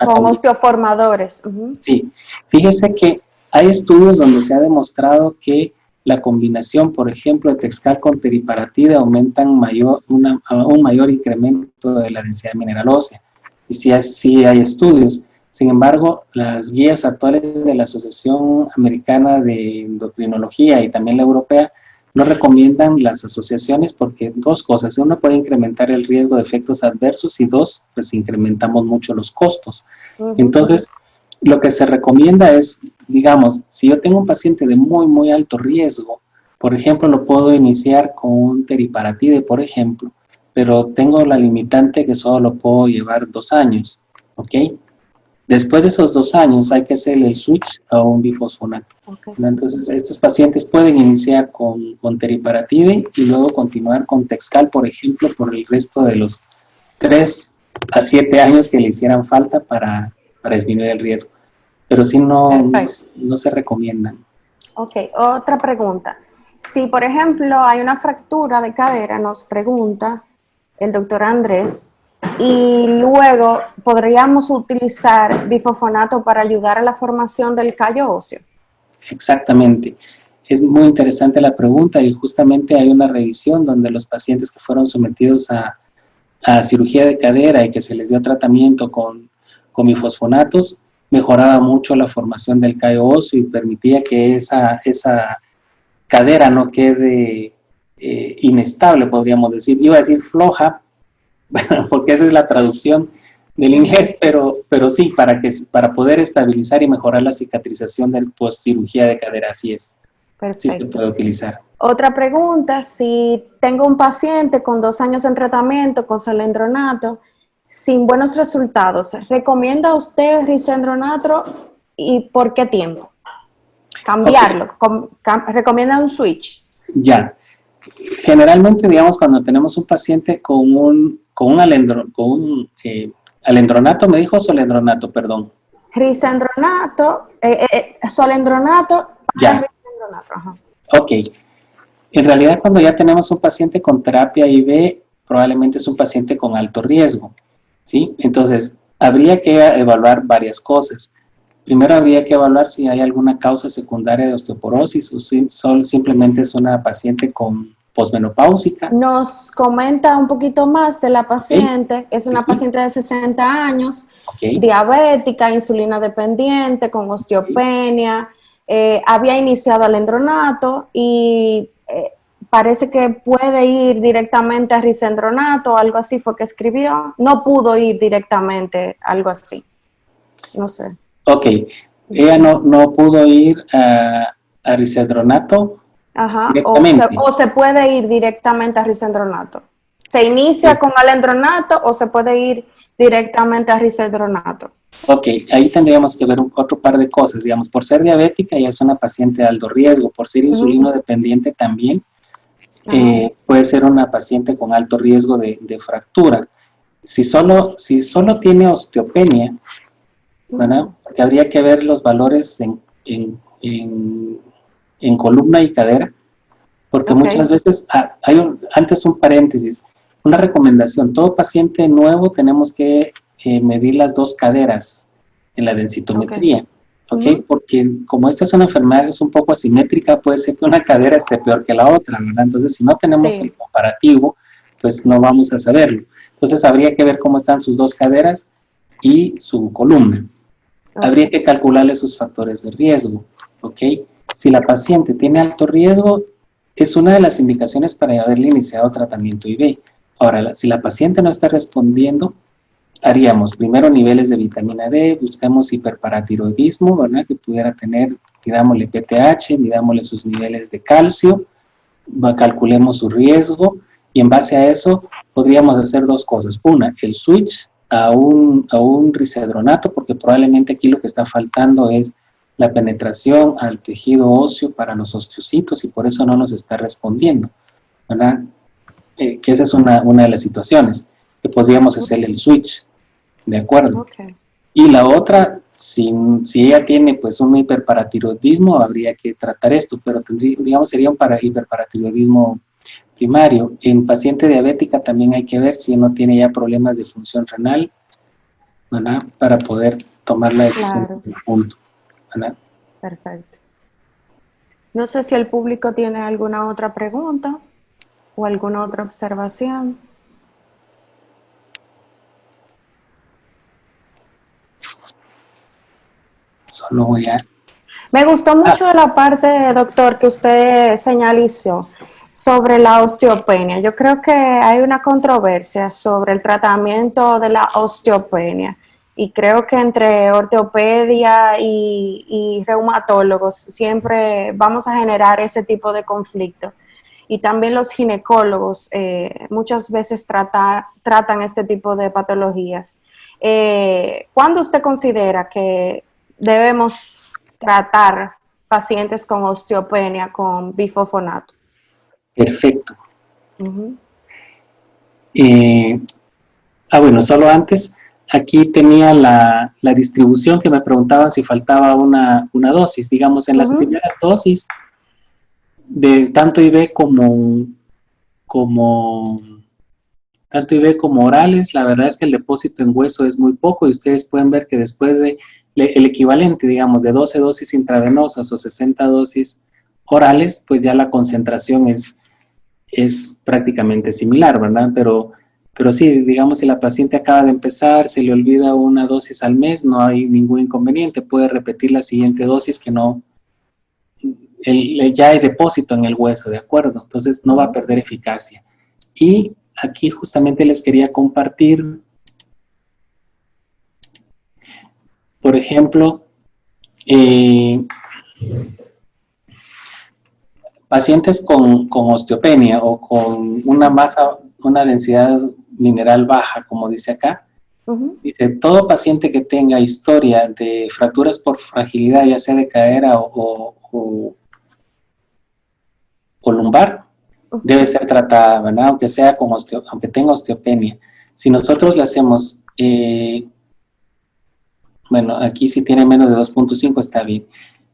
con osteoformadores. Sí, fíjese que hay estudios donde se ha demostrado que la combinación, por ejemplo, de Texcal con teriparatida aumentan un mayor incremento de la densidad mineral ósea. Y sí hay estudios. Sin embargo, las guías actuales de la Asociación Americana de Endocrinología y también la europea no recomiendan las asociaciones porque dos cosas. Uno, puede incrementar el riesgo de efectos adversos, y dos, pues incrementamos mucho los costos. Entonces, lo que se recomienda es, digamos, si yo tengo un paciente de muy, muy alto riesgo, por ejemplo, lo puedo iniciar con un teriparatide, por ejemplo, pero tengo la limitante que solo lo puedo llevar 2 años, ¿ok? Después de esos 2 años hay que hacer el switch a un bifosfonato. Okay. Entonces, estos pacientes pueden iniciar con teriparatide y luego continuar con Texcal, por ejemplo, por el resto de los 3 a 7 años que le hicieran falta para disminuir el riesgo. Pero sí no se recomiendan. Ok, otra pregunta. Si, por ejemplo, hay una fractura de cadera, nos pregunta el doctor Andrés, y luego podríamos utilizar bifosfonato para ayudar a la formación del callo óseo. Exactamente. Es muy interesante la pregunta y justamente hay una revisión donde los pacientes que fueron sometidos a cirugía de cadera y que se les dio tratamiento con bifosfonatos, mejoraba mucho la formación del callo óseo y permitía que esa cadera no quede inestable, podríamos decir. Iba a decir floja, porque esa es la traducción del inglés, pero sí, para poder estabilizar y mejorar la cicatrización del postcirugía de cadera, así es. Perfecto. Sí se puede utilizar. Otra pregunta, si tengo un paciente con 2 años en tratamiento con salendronato sin buenos resultados, ¿recomienda usted risendronato y por qué tiempo? Cambiarlo, ¿recomienda un switch? Ya. Generalmente, digamos, cuando tenemos un paciente con un alendronato, ¿me dijo solendronato? Perdón. Risendronato, solendronato, Ya. risendronato. Ajá. Ok. En realidad, cuando ya tenemos un paciente con terapia IV, probablemente es un paciente con alto riesgo, ¿sí? Entonces, habría que evaluar varias cosas. Primero, habría que evaluar si hay alguna causa secundaria de osteoporosis o si simplemente es una paciente con posmenopáusica. Nos comenta un poquito más de la paciente. Okay. Es una paciente de 60 años, diabética, insulina dependiente, con osteopenia. Había iniciado alendronato y parece que puede ir directamente a risendronato, algo así fue que escribió. No pudo ir directamente, algo así. No sé. Ok, ella no pudo ir a risendronato. Ajá, o se puede ir directamente a risendronato. ¿Se inicia con alendronato o se puede ir directamente a risendronato? Ok, ahí tendríamos que ver otro par de cosas. Digamos, por ser diabética ya es una paciente de alto riesgo, por ser insulino dependiente también puede ser una paciente con alto riesgo de fractura. Si solo tiene osteopenia, ¿verdad? Porque habría que ver los valores en columna y cadera, porque muchas veces, antes un paréntesis, una recomendación, todo paciente nuevo tenemos que medir las 2 caderas en la densitometría, ¿ok? Porque como esta es una enfermedad que es un poco asimétrica, puede ser que una cadera esté peor que la otra, ¿verdad? Entonces, si no tenemos el comparativo, pues no vamos a saberlo. Entonces, habría que ver cómo están sus 2 caderas y su columna. Habría que calcularle sus factores de riesgo, ¿ok? Si la paciente tiene alto riesgo, es una de las indicaciones para haberle iniciado tratamiento IV. Ahora, si la paciente no está respondiendo, haríamos primero niveles de vitamina D, buscamos hiperparatiroidismo, ¿verdad? Que pudiera tener, midámosle PTH, midámosle sus niveles de calcio, calculemos su riesgo y en base a eso podríamos hacer 2 cosas. Una, el switch a un risendronato, porque probablemente aquí lo que está faltando es la penetración al tejido óseo para los osteocitos y por eso no nos está respondiendo, ¿verdad? Que esa es una de las situaciones, que podríamos hacer el switch, ¿de acuerdo? Y la otra, si ella tiene pues un hiperparatiroidismo, habría que tratar esto, pero digamos sería un hiperparatiroidismo primario. En paciente diabética también hay que ver si no tiene ya problemas de función renal, ¿verdad? Para poder tomar la decisión en punto, ¿verdad? Perfecto. No sé si el público tiene alguna otra pregunta o alguna otra observación. Solo voy a... Me gustó mucho la parte, doctor, que usted señalizó sobre la osteopenia. Yo creo que hay una controversia sobre el tratamiento de la osteopenia y creo que entre ortopedia y reumatólogos siempre vamos a generar ese tipo de conflicto. Y también los ginecólogos muchas veces tratan este tipo de patologías. ¿Cuándo usted considera que debemos tratar pacientes con osteopenia con bifosfonato? Perfecto. Uh-huh. Bueno, solo antes, aquí tenía la distribución que me preguntaban si faltaba una dosis. Digamos, en las primeras dosis de tanto IV tanto IV como orales, la verdad es que el depósito en hueso es muy poco y ustedes pueden ver que después de el equivalente, digamos, de 12 dosis intravenosas o 60 dosis orales, pues ya la concentración es prácticamente similar, ¿verdad? Pero sí, digamos, si la paciente acaba de empezar, se le olvida una dosis al mes, no hay ningún inconveniente, puede repetir la siguiente dosis que no, ya hay depósito en el hueso, ¿de acuerdo? Entonces no va a perder eficacia. Y aquí justamente les quería compartir, por ejemplo, pacientes con osteopenia o con una densidad mineral baja, como dice acá. Dice, todo paciente que tenga historia de fracturas por fragilidad, ya sea de cadera o lumbar, debe ser tratada, ¿verdad? Aunque sea aunque tenga osteopenia. Si nosotros le hacemos, bueno, aquí si tiene menos de 2.5 está bien.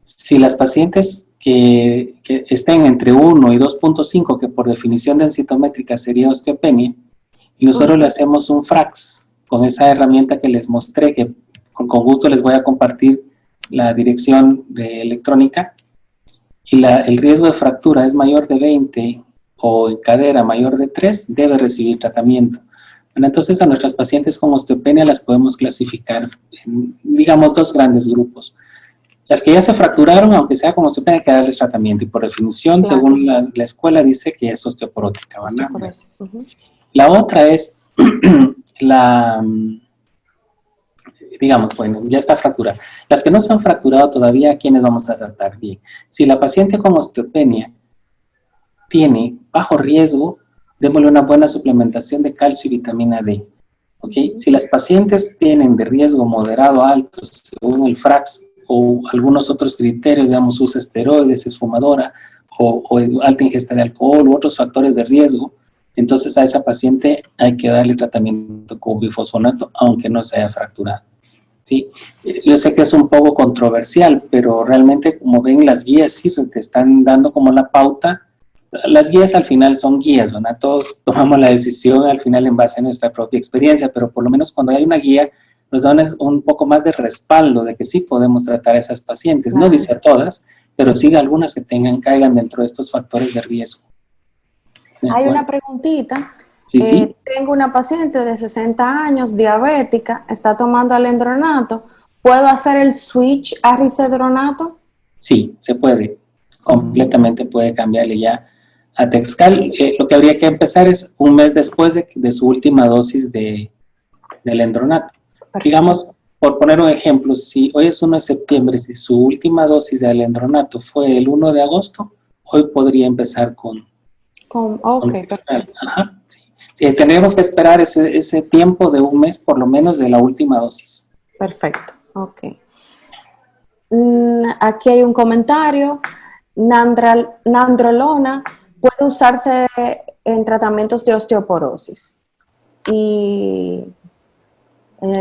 Si las pacientes que estén entre 1 y 2.5, que por definición densitométrica sería osteopenia, y nosotros le hacemos un FRAX con esa herramienta que les mostré, que con gusto les voy a compartir la dirección electrónica, y el riesgo de fractura es mayor de 20 o en cadera mayor de 3, debe recibir tratamiento. Bueno, entonces a nuestras pacientes con osteopenia las podemos clasificar en, digamos, 2 grandes grupos. Las que ya se fracturaron, aunque sea con osteopenia, hay que darles tratamiento, y por definición, claro, según la escuela, dice que es osteoporótica, ¿verdad? La otra es digamos, bueno, ya está fracturada. Las que no se han fracturado todavía, ¿a quiénes vamos a tratar? Bien, si la paciente con osteopenia tiene bajo riesgo, démosle una buena suplementación de calcio y vitamina D. ¿Ok? Si las pacientes tienen de riesgo moderado a alto, según el FRAX o algunos otros criterios, digamos, usa esteroides, es fumadora, o alta ingesta de alcohol u otros factores de riesgo, entonces a esa paciente hay que darle tratamiento con bifosfonato, aunque no se haya fracturado. ¿Sí? Yo sé que es un poco controversial, pero realmente, como ven, las guías sí te están dando como la pauta. Las guías al final son guías, ¿verdad? Todos tomamos la decisión al final en base a nuestra propia experiencia, pero por lo menos cuando hay una guía nos dan un poco más de respaldo de que sí podemos tratar a esas pacientes. No dice a todas, pero sí a algunas que caigan dentro de estos factores de riesgo. Hay una preguntita. Sí. Tengo una paciente de 60 años, diabética, está tomando alendronato. ¿Puedo hacer el switch a risedronato? Sí, se puede. Completamente puede cambiarle ya a Texcal. Lo que habría que empezar es un mes después de su última dosis de alendronato. Digamos, por poner un ejemplo, si hoy es 1 de septiembre, si su última dosis de alendronato fue el 1 de agosto, hoy podría empezar con Texcal. Ajá, sí. Sí, tendríamos que esperar ese tiempo de un mes por lo menos de la última dosis. Perfecto, ok. Aquí hay un comentario. Nandrolona puede usarse en tratamientos de osteoporosis. Y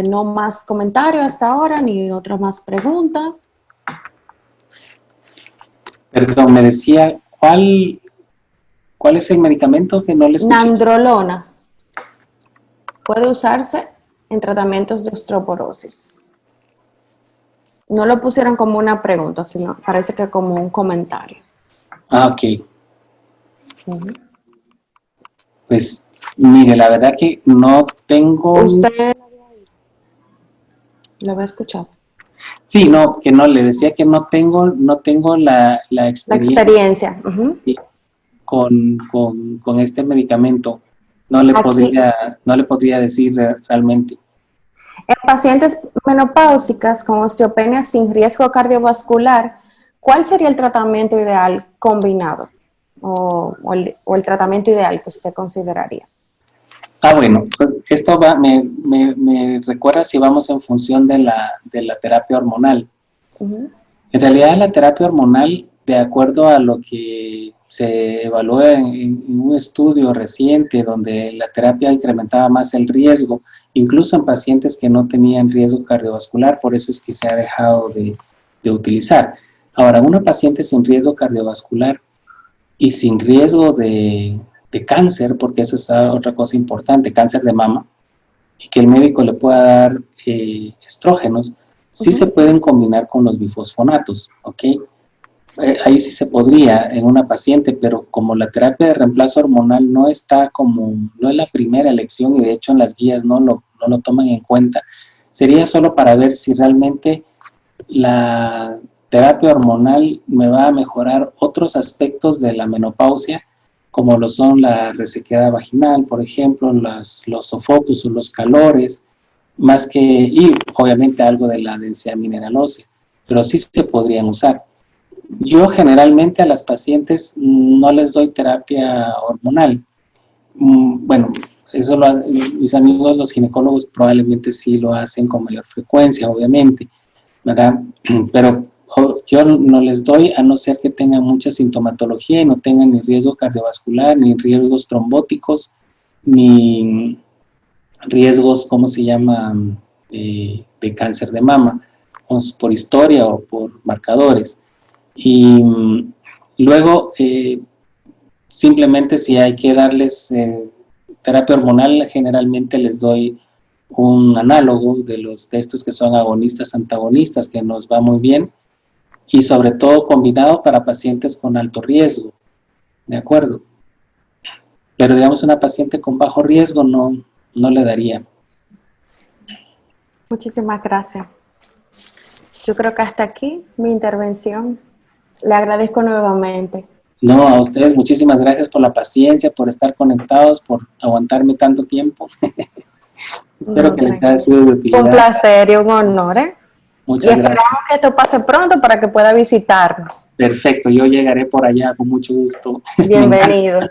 no más comentarios hasta ahora, ni otra más pregunta. Perdón, me decía, ¿cuál es el medicamento que no le escuché? Nandrolona puede usarse en tratamientos de osteoporosis. No lo pusieron como una pregunta, sino parece que como un comentario. Ah, ok. Pues, mire, la verdad que no tengo... ¿Usted lo había escuchado? Sí, no, que no, le decía que no tengo la experiencia, con este medicamento. No le podría decir realmente. En pacientes menopáusicas con osteopenia sin riesgo cardiovascular, ¿cuál sería el tratamiento ideal combinado? O el tratamiento ideal que usted consideraría? Bueno, pues esto me recuerda si vamos en función de la terapia hormonal. En realidad la terapia hormonal, de acuerdo a lo que se evaluó en un estudio reciente donde la terapia incrementaba más el riesgo, incluso en pacientes que no tenían riesgo cardiovascular, por eso es que se ha dejado de utilizar. Ahora, una paciente sin riesgo cardiovascular y sin riesgo de cáncer, porque eso es otra cosa importante, cáncer de mama, y que el médico le pueda dar estrógenos, sí se pueden combinar con los bifosfonatos, ¿ok? Ahí sí se podría en una paciente, pero como la terapia de reemplazo hormonal no está no es la primera elección y de hecho en las guías no lo toman en cuenta, sería solo para ver si realmente la terapia hormonal me va a mejorar otros aspectos de la menopausia, como lo son la resequedad vaginal, por ejemplo, los sofocos o los calores, más que, y obviamente algo de la densidad mineral ósea, pero sí se podrían usar. Yo generalmente a las pacientes no les doy terapia hormonal. Bueno, eso mis amigos los ginecólogos probablemente sí lo hacen con mayor frecuencia, obviamente, ¿verdad? Pero yo no les doy a no ser que tengan mucha sintomatología y no tengan ni riesgo cardiovascular, ni riesgos trombóticos, ni riesgos, ¿cómo se llama?, de cáncer de mama, por historia o por marcadores. Y luego, simplemente si hay que darles terapia hormonal, generalmente les doy un análogo de estos que son agonistas, antagonistas, que nos va muy bien, y sobre todo combinado para pacientes con alto riesgo, ¿de acuerdo? Pero digamos una paciente con bajo riesgo no le daría. Muchísimas gracias. Yo creo que hasta aquí mi intervención. Le agradezco nuevamente. No, a ustedes muchísimas gracias por la paciencia, por estar conectados, por aguantarme tanto tiempo. Espero que les haya sido de utilidad. Un placer y un honor, ¿eh? Muchas gracias. Esperamos que esto pase pronto para que pueda visitarnos. Perfecto, yo llegaré por allá con mucho gusto. Bienvenido.